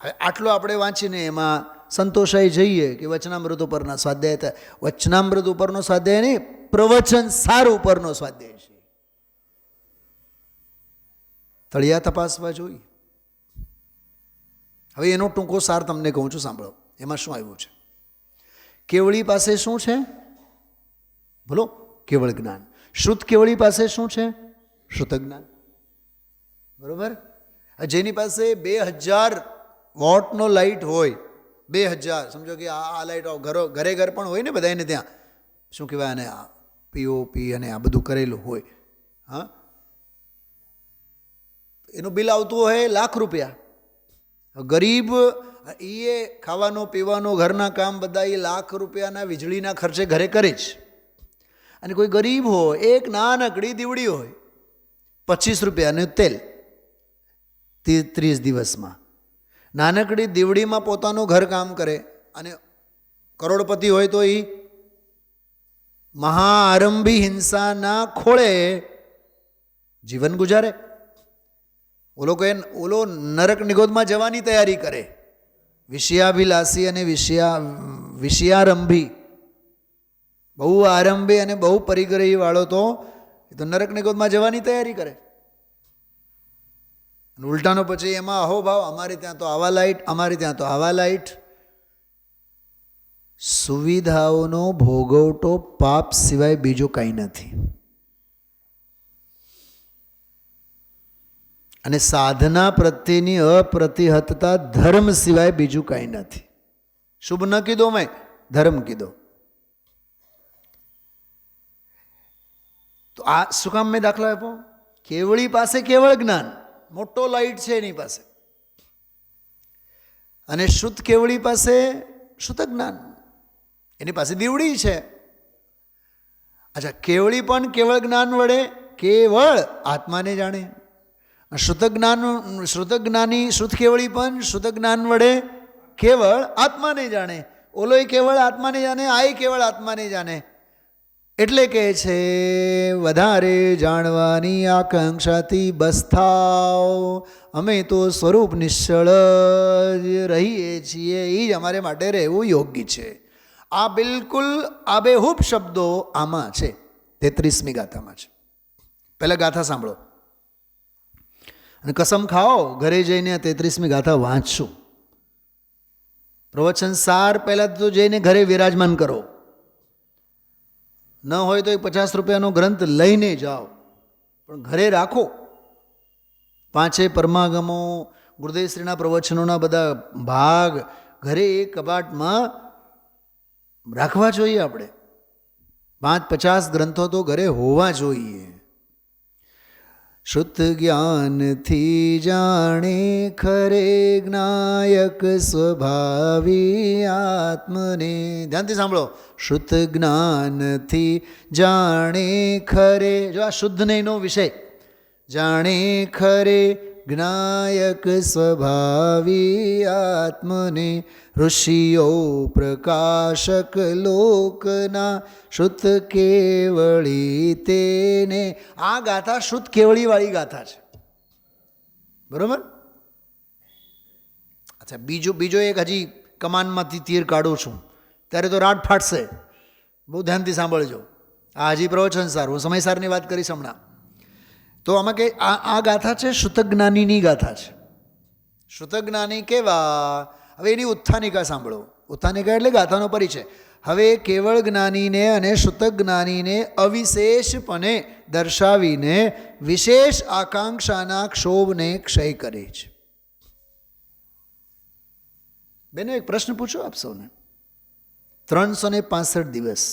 હવે આટલો આપણે વાંચીને એમાં સંતોષાઈ જઈએ કે વચનામૃત ઉપરના સ્વાધ્યાય થાય. વચનામૃત ઉપરનો સ્વાધ્યાય નહીં, પ્રવચન સાર ઉપરનો સ્વાધ્યાય છે. તળિયા તપાસવા જોઈએ. હવે એનો ટૂંકો સાર તમને કહું છું, સાંભળો. એમાં શું આવ્યું છે? કેવળી પાસે શું છે? બોલો, કેવળ જ્ઞાન. શ્રુત કેવળી પાસે શું છે? શ્રુત જ્ઞાન. બરોબર. જેની પાસે 2000 વોટનો લાઇટ હોય, 2000, સમજો કે આ લાઇટ ઘરે ઘર પણ હોય ને બધા, એને ત્યાં શું કહેવાય, અને આ પીઓપી અને આ બધું કરેલું હોય, હા, એનું બિલ આવતું હોય ₹1,00,000. ગરીબ એ ખાવાનો પીવાનો ઘરના કામ બધા એ ₹1,00,000 વીજળીના ખર્ચે ઘરે કરે જ. અને કોઈ ગરીબ હોય, એક નાનકડી દીવડી હોય, ₹25નું તેલ 30 દિવસમાં, નાનકડી દીવડીમાં પોતાનું ઘર કામ કરે. અને કરોડપતિ હોય તો એ મહાઆરંભી હિંસાના ખોળે જીવન ગુજારે. ઓલો નરક નિગોદમાં જવાની તૈયારી કરે. વિષયાભિલાષી અને વિષયારંભી, બહુ આરંભી અને બહુ પરિગ્રહી વાળો તો એ તો નરક નિગોદમાં જવાની તૈયારી કરે. ઉલટાનો પછી એમાં અહોભાવ, અમારે ત્યાં તો આવા લાઇટ, અમારે ત્યાં તો આવા લાઇટ. સુવિધાઓનો ભોગવટો પાપ સિવાય બીજું કંઈ નથી. અને સાધના પ્રત્યેની અપ્રતિહતતા ધર્મ સિવાય બીજું કંઈ નથી. શુભ ન કીધો, મેં ધર્મ કીધો. તો આ શું કામ મેં દાખલો આપ્યો? કેવળી પાસે કેવળ જ્ઞાન, મોટો લાઇટ છે એની પાસે, અને શુદ્ધ કેવળી પાસે શુદ્ધ જ્ઞાન, એની પાસે દીવડી છે. અચ્છા, કેવળી પણ કેવળ જ્ઞાન વડે કેવળ આત્માને જાણે. શુદ્ધ જ્ઞાની શુદ્ધ કેવળી પણ શુદ્ધ જ્ઞાન વડે કેવળ આત્માને જાણે. ઓલોય કેવળ આત્માને જાણે, આય કેવળ આત્માને જાણે. એટલે કે છે વધારે જાણવાની આકાંક્ષાથી બસ થાવ, અમે તો સ્વરૂપ નિશ્ચળ જ રહીએ છીએ, એ જ અમારે માટે રહેવું યોગ્ય છે. આ બિલકુલ આબેહૂબ શબ્દો આમાં છે, 33મી ગાથામાં છે. પહેલાં ગાથા સાંભળો અને કસમ ખાઓ, ઘરે જઈને 33મી ગાથા વાંચશું. પ્રવચન સાર પહેલાં તો જઈને ઘરે વિરાજમાન કરો. ન હોય તો ₹50નો ગ્રંથ લઈને જાઓ, પણ ઘરે રાખો. 5 પરમાગમો, ગુરુદેવશ્રીના પ્રવચનોના બધા ભાગ ઘરે એક કબાટમાં રાખવા જોઈએ. આપણે 5-50 ગ્રંથો તો ઘરે હોવા જોઈએ. શુદ્ધ જ્ઞાનથી જાણે ખરે જ્ઞાયક સ્વભાવી આત્મને. ધ્યાનથી સાંભળો. શુદ્ધ જ્ઞાનથી જાણે ખરે, જો આ શુદ્ધ નહીંનો વિષય, જાણે ખરે જ્ઞાયક સ્વભાવી આત્મને, ઋષિઓ પ્રકાશક લોકના શુદ્ધ કેવળી તેને. આ ગાથા શુદ્ધ કેવળીવાળી ગાથા છે. બરોબર. અચ્છા, બીજો એક હજી કમાનમાંથી તીર કાઢું છું, ત્યારે તો રાડ ફાટશે. બહુ ધ્યાનથી સાંભળજો. આ હજી પ્રવચન સાર, હું સમયસારની વાત કરીશ હમણાં. તો આમાં કે આ ગાથા છે શ્રુતજ્ઞાનીની ગાથા છે. શ્રુતજ્ઞાની કેવા? હવે એની ઉત્થાનિકા સાંભળો. ઉત્થાનિકા એટલે ગાથાનો પરિચય. હવે કેવળ જ્ઞાનીને અને શ્રુતજ્ઞાનીને અવિશેષપણે દર્શાવીને વિશેષ આકાંક્ષાના ક્ષોભને ક્ષય કરે છે. બેનો એક પ્રશ્ન પૂછો આપ સૌને. 365 દિવસ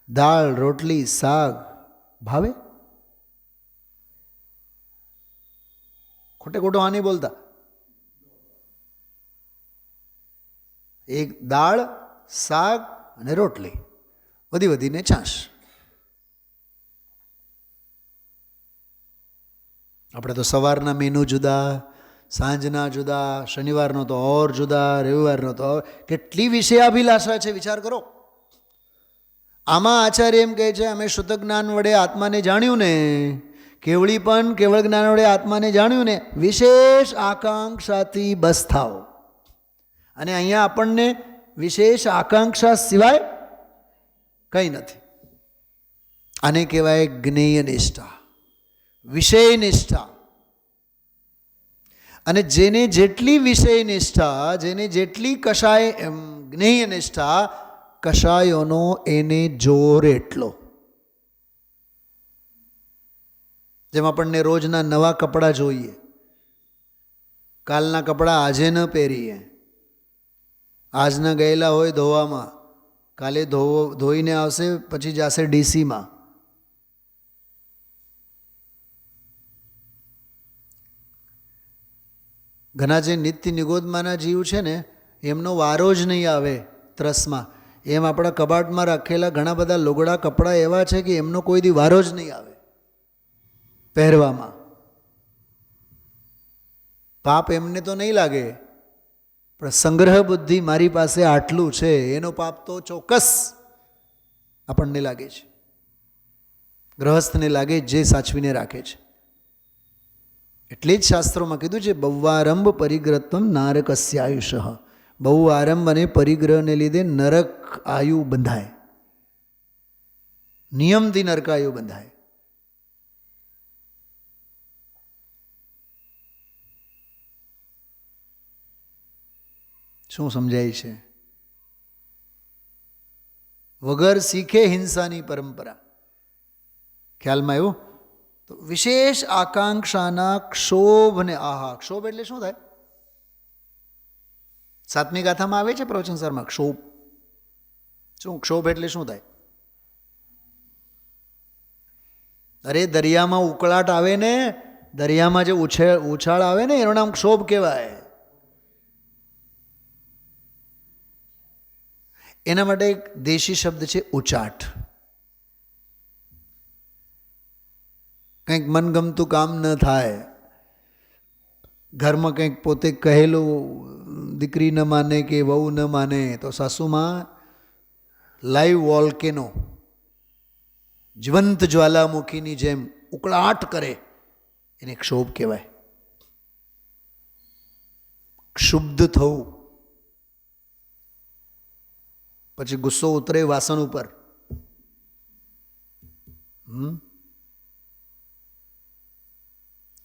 દાળ રોટલી શાક ભાવે? ખોટે ખોટો હા નહીં બોલતા. એક દાળ શાક અને રોટલી, વધીને છાશ. આપણે તો સવારના મેનુ જુદા, સાંજના જુદા, શનિવારનો તો ઓર જુદા, રવિવારનો તો કેટલી વિષયાભિલાષા છે, વિચાર કરો. આમાં આચાર્ય એમ કહે છે અમે શુદ્ધ જ્ઞાન વડે આત્માને જાણ્યું ને, કેવળી પણ કેવળ જ્ઞાન વડે આત્માને જાણ્યું ને, વિશેષ આકાંક્ષાથી બસ થાવ. અને અહીંયા આપણને વિશેષ આકાંક્ષા સિવાય કંઈ નથી. આને કહેવાય જ્ઞેય નિષ્ઠા, વિષય નિષ્ઠા. અને જેને જેટલી વિષય નિષ્ઠા, જેને જેટલી કષાય જ્ઞેય નિષ્ઠા, કષાયોનો એને જોર એટલો. જેમ આપણને રોજના નવા કપડાં જોઈએ, કાલના કપડાં આજે ન પહેરીએ, આજના ગયેલા હોય ધોવામાં, કાલે ધોઈને આવશે, પછી જશે ડીસીમાં. ઘણા જે નિત્ય નિગોદમાના જીવ છે ને, એમનો વારો જ નહીં આવે ત્રસમાં. એમ આપણા કબાટમાં રાખેલા ઘણા બધા લોગડા કપડાં એવા છે કે એમનો કોઈ દી વારો જ નહીં આવે પહેરવામાં. પાપ એમને તો નહીં લાગે, પણ સંગ્રહ બુદ્ધિ મારી પાસે આટલું છે એનો પાપ તો ચોક્કસ આપણને લાગે છે, ગ્રહસ્થને લાગે જે સાચવીને રાખે છે. એટલે જ શાસ્ત્રોમાં કીધું છે બહ્વારંભ પરિગ્રહત્વમ નારકસ્ય આયુષ. બહુ આરંભ અને પરિગ્રહને લીધે નરક આયુ બંધાય, નિયમથી નરક આયુ બંધાય. શું સમજાય છે? વગર શીખે હિંસાની પરંપરા. ખ્યાલમાં આવ્યું? તો વિશેષ આકાંક્ષાના ક્ષોભને આહા. ક્ષોભ એટલે શું થાય? સાતમી ગાથામાં આવે છે પ્રવચનસારમાં ક્ષોભ. શું ક્ષોભ એટલે શું થાય? અરે દરિયામાં ઉકળાટ આવે ને, દરિયામાં જે ઉછાળ આવે ને, એનું નામ ક્ષોભ કહેવાય. એના માટે એક દેશી શબ્દ છે ઉચાટ. કંઈક મનગમતું કામ ન થાય, ઘરમાં કંઈક પોતે કહેલું દીકરી ન માને કે વહુ ન માને, તો સાસુમાં લાઈવ વોલ્કેનો, જીવંત જ્વાલામુખીની જેમ ઉકળાટ કરે, એને ક્ષોભ કહેવાય. ક્ષુબ્ધ થવું, પછી ગુસ્સો ઉતરે વાસણ ઉપર.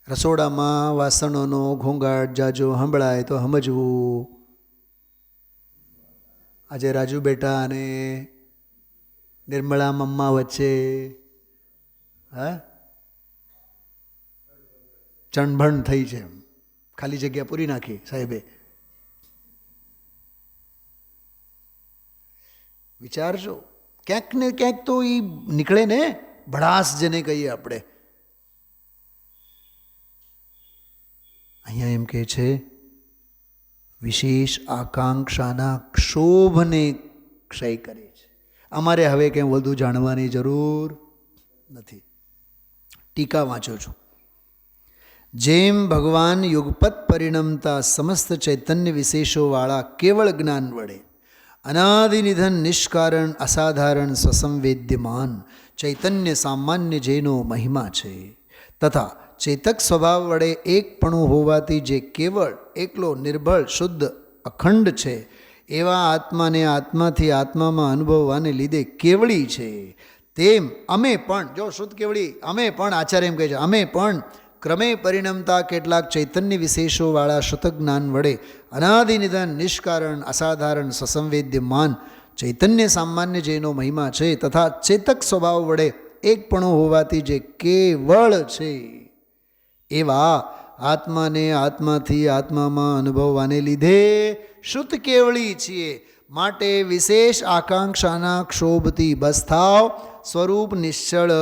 રસોડામાં વાસણોનો ઘોંઘાટ જાજો સંભળાય તો સમજવું આજે રાજુ બેટા અને નિર્મળા મમ્મા વચ્ચે ચણભણ થઈ છે, ખાલી જગ્યા પૂરી નાખી સાહેબે. વિચારજો, ક્યાંક ને ક્યાંક તો એ નીકળે ને ભડાસ જેને કહીએ આપણે. અહીંયા એમ કહે છે વિશેષ આકાંક્ષાના ક્ષોભને ક્ષય કરે છે. અમારે હવે કંઈ વધુ જાણવાની જરૂર નથી. ટીકા વાંચો છો. જેમ ભગવાન યુગપત પરિણમતા સમસ્ત ચૈતન્ય વિશેષોવાળા કેવળ જ્ઞાન વડે અનાદિનિધન નિષ્કારણ અસાધારણ સ્વસંવેદ્યમાન ચૈતન્ય સામાન્ય જેનો મહિમા છે, તથા ચેતક સ્વભાવ વડે એકપણું હોવાથી જે કેવળ એકલો નિર્બળ શુદ્ધ અખંડ છે, એવા આત્માને આત્માથી આત્મામાં અનુભવવાને લીધે કેવળી છે. તેમ અમે પણ, જો શુદ્ધ કેવળી, અમે પણ, આચાર્ય એમ કહે છે, અમે પણ ક્રમે પરિણમતા કેટલાક ચૈતન્ય વિશેષોવાળા શુદ્ધ જ્ઞાન વડે અનાદિનિધન નિષ્કારણ અસાધારણ સસંવેદ્યમાન ચૈતન્ય સામાન્ય જેનો મહિમા છે, તથા ચેતક સ્વભાવ વડે એકપણું હોવાથી જે કેવળ છે, એવા આત્માને આત્માથી આત્મામાં અનુભવવાને લીધે શુદ્ધ કેવળી છીએ. માટે વિશેષ આકાંક્ષાના ક્ષોભથી બસ્તાવ સ્વરૂપ નિશ્ચળ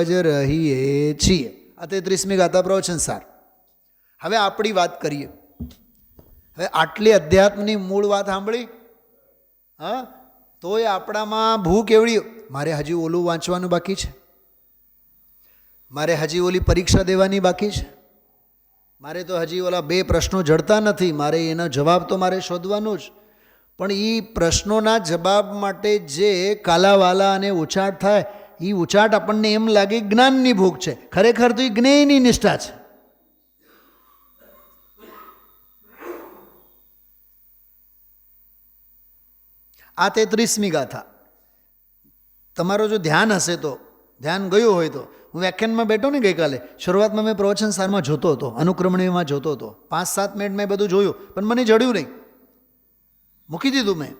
જ રહીએ છીએ. આ 33મી ગાથા પ્રવચન સાર. હવે આપણી વાત કરીએ. હવે આટલી અધ્યાત્મની મૂળ વાત સાંભળી, હા, તોય આપણામાં ભૂખ એવડી, મારે હજી ઓલું વાંચવાનું બાકી છે, મારે હજી ઓલી પરીક્ષા દેવાની બાકી છે, મારે તો હજી ઓલા 2 પ્રશ્નો જડતા નથી, મારે એનો જવાબ તો મારે શોધવાનો જ. પણ એ પ્રશ્નોના જવાબ માટે જે કાલાવાલા અને ઉચાટ થાય, એ ઉચાટ આપણને એમ લાગે જ્ઞાનની ભૂખ છે, ખરેખર તો એ જ્ઞેયની નિષ્ઠા છે. આ 33મી ગાથા તમારો જો ધ્યાન હશે, તો ધ્યાન ગયું હોય તો, હું વ્યાખ્યાનમાં બેઠો ને ગઈકાલે, શરૂઆતમાં મેં પ્રવચન સારમાં જોતો હતો, અનુક્રમણીમાં જોતો હતો, 5-7 મિનિટ મેં બધું જોયું, પણ મને જડ્યું નહીં, મૂકી દીધું મેં.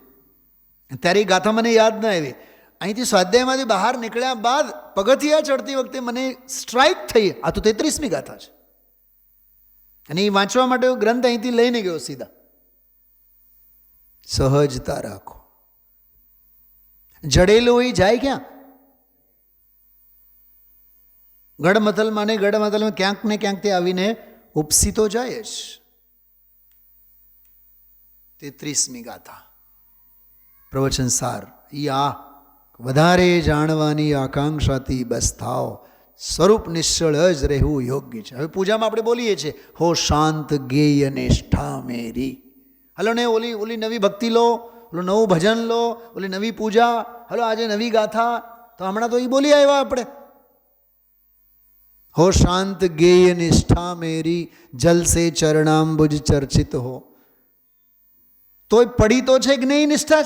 ત્યારે એ ગાથા મને યાદ ન આવી. અહીંથી સ્વાધ્યાયમાંથી બહાર નીકળ્યા બાદ પગથિયા ચડતી વખતે મને સ્ટ્રાઇક થઈ, આ તો 33મી ગાથા છે, અને એ વાંચવા માટે ગ્રંથ અહીંથી લઈને ગયો સીધા. સહજતા રાખો. જડેલું હોય જાય ક્યાં? ગડમથલમાં ને ગડમથલમાં ક્યાંક ને ક્યાંકથી આવીને ઉપસી તો જાય જ. 33મી ગાથા પ્રવચન સાર. ઈ આ વધારે જાણવાની આકાંક્ષાથી બસ થાવ, સ્વરૂપ નિશ્ચળ જ રહેવું યોગ્ય છે. હવે પૂજામાં આપણે બોલીએ છીએ, હો શાંત ગેય નિષ્ઠા મેરી. હલો ને ઓલી નવી ભક્તિ લો, ઓલું નવું ભજન લો, ઓલી નવી પૂજા, હલો આજે નવી ગાથા, તો હમણાં તો એ બોલી આવ્યા આપણે, હો શાંત ગેય નિષ્ઠા મેરી, જલ સે ચરણાંબુજ ચર્ચિત હો. તોય પડી તો છે જ્ઞેય નિષ્ઠા જ.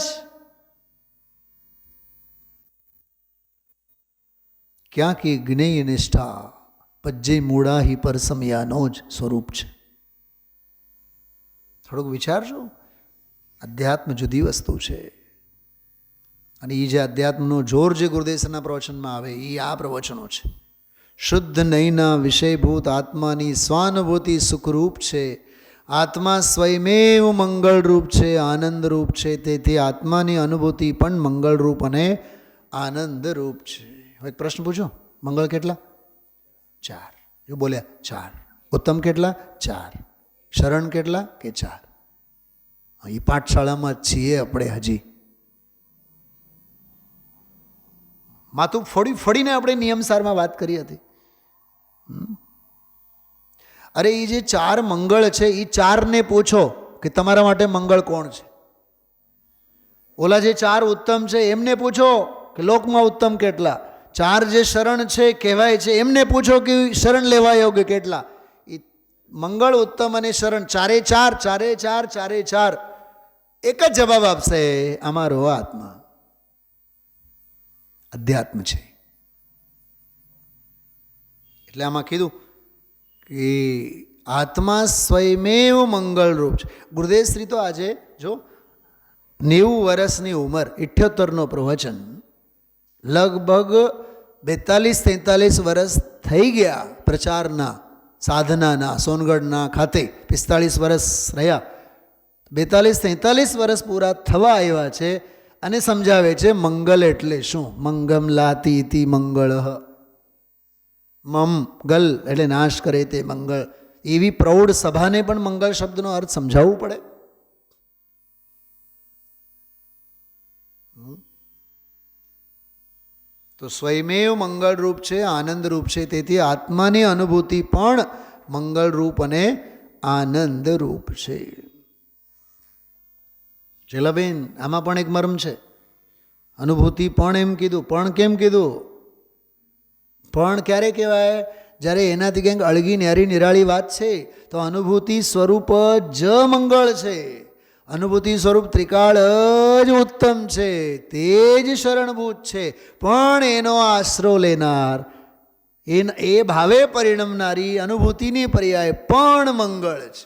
ક્યાં કે જ્ઞેય નિષ્ઠા પજ્જે મૂળાહી પર સમયાનો જ સ્વરૂપ છે. થોડુંક વિચારજો. અધ્યાત્મ જુદી વસ્તુ છે, અને એ જે અધ્યાત્મનો જોર જે ગુરુદેવના પ્રવચનમાં આવે એ આ પ્રવચનો છે. શુદ્ધ નયના વિષયભૂત આત્માની સ્વાનુભૂતિ સુખરૂપ છે. આત્મા સ્વયમેવ મંગળરૂપ છે, આનંદરૂપ છે. તેથી આત્માની અનુભૂતિ પણ મંગળરૂપ અને આનંદરૂપ છે. હવે એક પ્રશ્ન પૂછો, મંગળ કેટલા? 4. જો બોલ્યા 4. ઉત્તમ કેટલા? 4. શરણ કેટલા? કે 4. એ પાઠશાળામાં છીએ આપણે. હજી માથું ફોડીને આપણે નિયમસારમાં વાત કરી હતી. અરે એ જે 4 મંગળ છે, એ 4ને પૂછો કે તમારા માટે મંગળ કોણ છે. ઓલા જે 4 ઉત્તમ છે એમને પૂછો કે લોકમાં ઉત્તમ કેટલા. 4 જે શરણ છે કહેવાય છે એમને પૂછો કે શરણ લેવા યોગ્ય કેટલા. એ મંગળ, ઉત્તમ અને શરણ 4 એક જ જવાબ આપશે, અમારો આત્મા અધ્યાત્મ છે. એટલે આમાં કીધું કે આત્મા સ્વયમેવ મંગળરૂપ છે. ગુરુદેવ શ્રી તો આજે જો 90 વર્ષની ઉંમર, 78નો પ્રવચન, લગભગ 42-43 વર્ષ થઈ ગયા પ્રચારના, સાધનાના, સોનગઢના ખાતે 45 વર્ષ રહ્યા. 42-43 વર્ષ પૂરા થવા આવ્યા છે અને સમજાવે છે મંગલ એટલે શું. મંગમ લાતી ઇતિ મંગળ, મમ ગલ એટલે નાશ કરે તે મંગળ. એવી પ્રૌઢ સભાને પણ મંગળ શબ્દનો અર્થ સમજાવવું પડે. તો સ્વયમેવ મંગળરૂપ છે, આનંદરૂપ છે. તેથી આત્માની અનુભૂતિ પણ મંગળરૂપ અને આનંદરૂપ છે. જેલાબેન, આમાં પણ એક મર્મ છે. અનુભૂતિ પણ એમ કીધું, પણ કેમ કીધું? પણ ક્યારે કહેવાય? જ્યારે એનાથી કંઈક અળગી ન્યારી નિરાળી વાત છે. તો અનુભૂતિ સ્વરૂપ જ મંગળ છે. અનુભૂતિ સ્વરૂપ ત્રિકાળ જ ઉત્તમ છે, તે જ શરણભૂત છે. પણ એનો આશરો લેનાર, એ ભાવે પરિણમનારી અનુભૂતિની પર્યાય પણ મંગળ છે.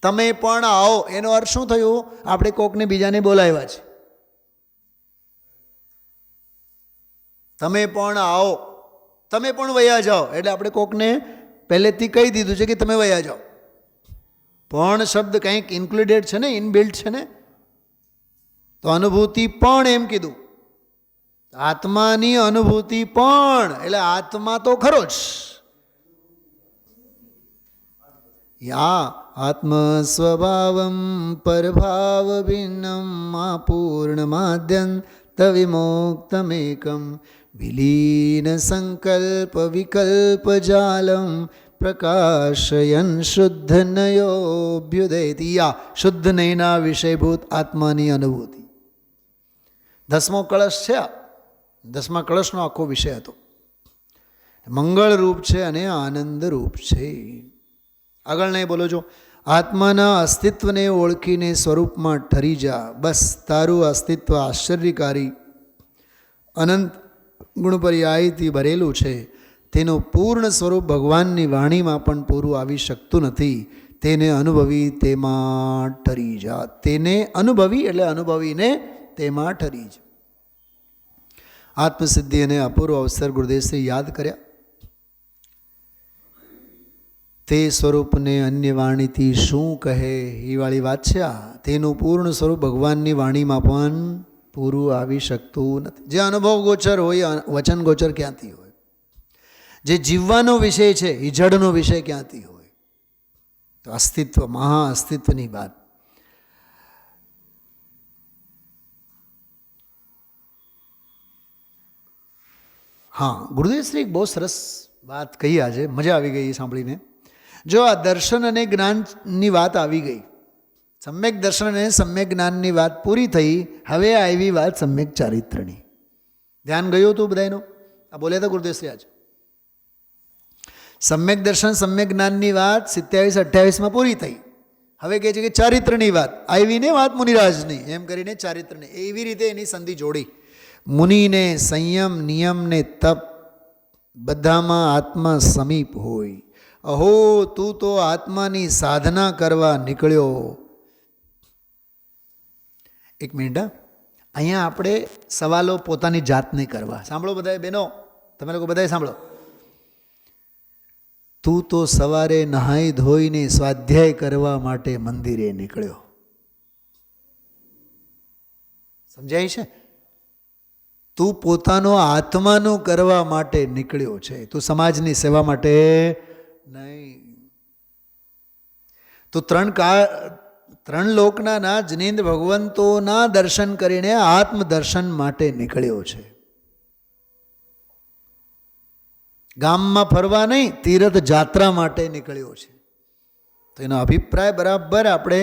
તમે પણ આવો, એનો અર્થ શું થયું? આપણે કોકને બીજાને બોલાવ્યા છે. તમે પણ આવો, તમે પણ વયા જાઓ, એટલે આપણે કોકને પહેલેથી કહી દીધું છે કે તમે વયા જાઓ. પણ શબ્દ કંઈક ઇન્ક્લુડેડ છે ને, ઇનબિલ્ટ છે ને. તો અનુભૂતિ પણ એમ કીધું. આત્માની અનુભૂતિ પણ, એટલે આત્મા તો ખરો જ. યા આત્મ સ્વભાવમ પરભાવ ભિન્નમ પૂર્ણ માદ્યંત વિમોક્તમેકમ વિલીન સંકલ્પ વિકલ્પ જાલમ પ્રકાશયન શુદ્ધ નયોભ્યુદયતી. યા શુદ્ધ નયના વિષયભૂત આત્માની અનુભૂતિ. 10મો કળશ છે. 10મા કળશનો આખો વિષય હતો. મંગળરૂપ છે અને આનંદરૂપ છે. આગળ નહીં બોલો છો. આત્માના અસ્તિત્વને ઓળખીને સ્વરૂપમાં ઠરી જા. બસ તારું અસ્તિત્વ આશ્ચર્યકારી અનંત ગુણપર્યાયથી ભરેલું છે. તેનું પૂર્ણ સ્વરૂપ ભગવાનની વાણીમાં પણ પૂરું આવી શકતું નથી. તેને અનુભવી તેમાં ઠરી જા. તેને અનુભવી એટલે અનુભવીને તેમાં ઠરી જા. આત્મસિદ્ધિ અને અપૂર્વ અવસર ગુરુદેવશ્રી યાદ કર્યા. તે સ્વરૂપને અન્ય વાણીથી શું કહે એ વાળી વાત છે આ. તેનું પૂર્ણ સ્વરૂપ ભગવાનની વાણીમાં પણ પૂરું આવી શકતું નથી. જે અનુભવ ગોચર હોય, વચન ગોચર ક્યાંથી હોય? જે જીવવાનો વિષય છે એ જડનો વિષય ક્યાંથી હોય? તો અસ્તિત્વ, મહા અસ્તિત્વની વાત. હા, ગુરુદેવશ્રી એક બહુ સરસ વાત કહી આજે, મજા આવી ગઈ સાંભળીને. જો આ દર્શન અને જ્ઞાનની વાત આવી ગઈ, સમ્યક દર્શન અને સમ્યક જ્ઞાનની વાત પૂરી થઈ, હવે આવી વાત સમ્યક ચારિત્રની. ધ્યાન ગયું હતું બધાનું? આ બોલ્યા હતા ગુરુદેવશ્રી આજે. સમ્યક દર્શન સમ્યક જ્ઞાનની વાત 27-28માં પૂરી થઈ. હવે કહે છે કે ચારિત્રની વાત આવીને વાત મુનિરાજની, એમ કરીને ચારિત્રની એવી રીતે એની સંધિ જોડી. મુનિને સંયમ, નિયમ ને તપ બધામાં આત્મા સમીપ હોય. અહો, તું તો આત્માની સાધના કરવા નીકળ્યો. એક મિનિટ, અહીંયા આપણે સવાલો પોતાની જાતને કરવા. સાંભળો બધા બહેનો, તમે લોકો બધાએ સાંભળો. તું તો સવારે નહાઈ ધોઈને સ્વાધ્યાય કરવા માટે મંદિરે નીકળ્યો. સમજાય છે? તું પોતાનો આત્માનું કરવા માટે નીકળ્યો છે, તું સમાજની સેવા માટે નહીં. તું ત્રણ લોકના ના જિનેન્દ્ર ભગવંતોના દર્શન કરીને આત્મદર્શન માટે નીકળ્યો છે. ગામમાં ફરવા નહીં, તીર્થ જાત્રા માટે નીકળ્યો છે. તો એનો અભિપ્રાય બરાબર આપણે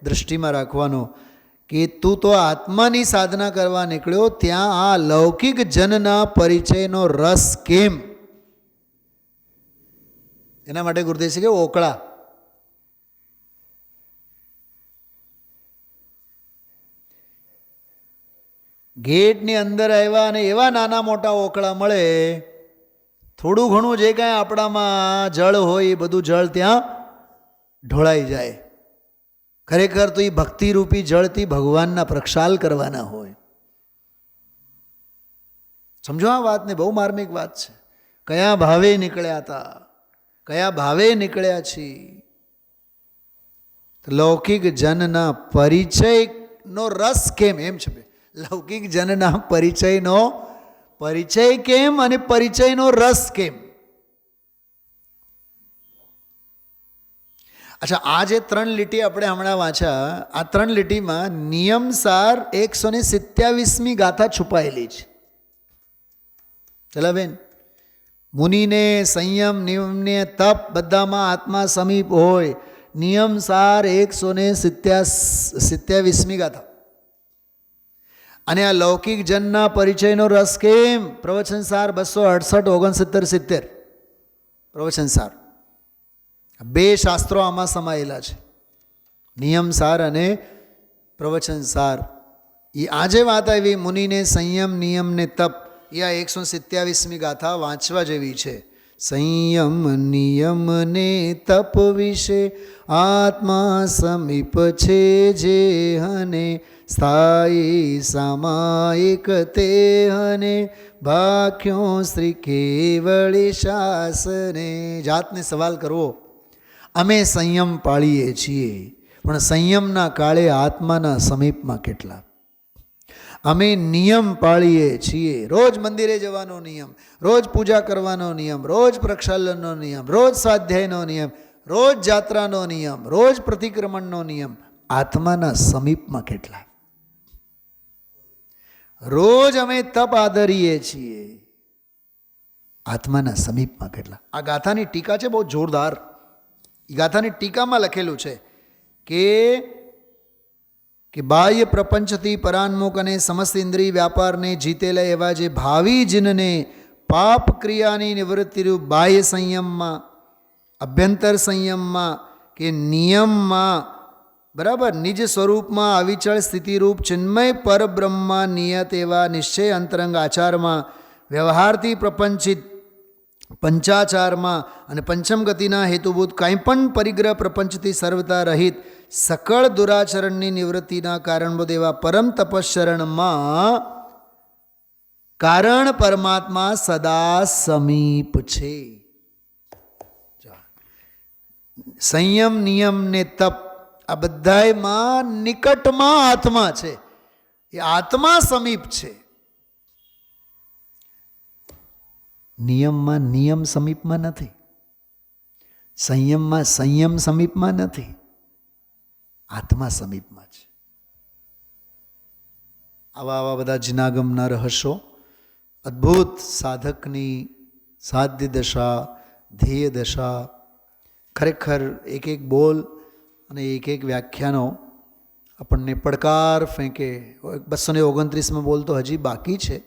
દૃષ્ટિમાં રાખવાનો કે તું તો આત્માની સાધના કરવા નીકળ્યો, ત્યાં આ લૌકિક જનના પરિચયનો રસ કેમ? એના માટે ગુરુદેવ કે ઓકળા. ગેટની અંદર આવ્યા અને એવા નાના મોટા ઓકળા મળે, થોડું ઘણું જે કાંઈ આપણામાં જળ હોય એ બધું જળ ત્યાં ઢોળાઈ જાય. ખરેખર તો એ ભક્તિરૂપી જળથી ભગવાનના પ્રક્ષાલ કરવાના હોય. સમજો આ વાતને, બહુ માર્મિક વાત છે. કયા ભાવે નીકળ્યા હતા, કયા ભાવે નીકળ્યા છીએ? લૌકિક જનના પરિચયનો રસ કેમ? એમ છે લૌકિક જનના પરિચયનો પરિચય કેમ અને પરિચયનો રસ કેમ? અચ્છા, આ જે 3 લીટી આપણે હમણાં વાંચ્યા, આ 3 લીટીમાં નિયમસાર 127મી ગાથા છુપાયેલી છે. ચલા બેન, મુનિને સંયમ, નિયમને તપ બધામાં આત્મા સમીપ હોય. નિયમસાર 127મી ગાથા. અને આ લૌકિક જનના પરિચયનો રસ કેમ? પ્રવચનસાર 268, 69, 70. પ્રવચનસાર 2 શાસ્ત્રો આમાં સમાયેલા છે, નિયમસાર અને પ્રવચનસાર. એ આજે વાત આવી મુનિને સંયમ, નિયમ ને તપ, એ આ 127મી ગાથા વાંચવા જેવી છે. સંયમ, નિયમ ને તપ વિશે આત્મા સમીપ છે જે હને, સ્થાયી સામાયિક તે હને, ભાખ્યો શ્રી કેવળી શાસને. જાતને સવાલ કરવો, અમે સંયમ પાળીએ છીએ, પણ સંયમના કાળે આત્માના સમીપમાં કેટલા? અમે નિયમ પાળીએ છીએ, રોજ મંદિરે જવાનો નિયમ, રોજ પૂજા કરવાનો નિયમ, રોજ પ્રક્ષાલનનો નિયમ, રોજ સ્વાધ્યાયનો નિયમ, રોજ જાત્રાનો નિયમ, રોજ પ્રતિક્રમણનો નિયમ. આત્માના સમીપમાં કેટલા? રોજ અમે તપ આદરીએ છીએ, આત્માના સમીપમાં કેટલા? આ ગાથાની ટીકા છે બહુ જોરદાર. એ ગાથાની ટીકામાં લખેલું છે કે બાહ્ય પ્રપંચથી પરાન્મુખ અને સમસ્ત ઇન્દ્રિય વ્યાપારને જીતેલા એવા જે ભાવિ જીનને પાપ ક્રિયાની નિવૃત્તિરૂપ બાહ્ય સંયમમાં, અભ્યંતર સંયમમાં કે નિયમમાં, બરાબર, નિજ સ્વરૂપમાં અવિચળ સ્થિતિરૂપ ચિન્મય પરબ્રહ્મમાં નિયત એવા નિશ્ચય અંતરંગ આચારમાં, વ્યવહારથી પ્રપંચિત પંચાચારમાં અને પંચમ ગતિના હેતુભૂત કાંઈ પણ પરિગ્રહ પ્રપંચથી સર્વતા રહિત સકળ દુરાચરણની નિવૃત્તિના કારણભૂત એવા પરમ તપશ્ચરણમાં કારણ પરમાત્મા સદા સમીપ છે. સંયમ, નિયમ ને તપ આ બધાયમાં નિકટમાં આત્મા છે. એ આત્મા સમીપ છે. નિયમમાં નિયમ સમીપમાં નથી, સંયમમાં સંયમ સમીપમાં નથી, આત્મા સમીપમાં છે. આવા બધા જિનાગમના રહસ્યો અદ્ભુત સાધકની સાધ્ય દશા, ધ્યેય દશા, ખરેખર એક એક બોલ અને એક એક વ્યાખ્યાનો આપણને પડકાર ફેંકે. 229માં બોલ તો હજી બાકી છે.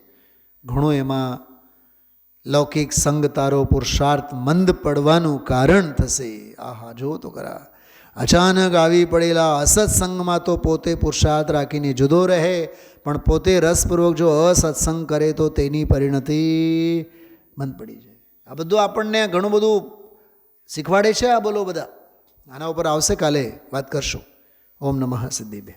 ઘણું એમાં લૌકિક સંગ તારો પુરુષાર્થ મંદ પડવાનું કારણ થશે. આહા, જો તો ખરા. અચાનક આવી પડેલા અસત્સંગમાં તો પોતે પુરુષાર્થ રાખીને જુદો રહે, પણ પોતે રસપૂર્વક જો અસત્સંગ કરે તો તેની પરિણતિ બંધ પડી જાય. આ બધું આપણને ઘણું બધું શીખવાડે છે. આ બોલો બધા આના ઉપર આવશે, કાલે વાત કરશું. ઓમ નમઃ સિદ્ધિભ્ય.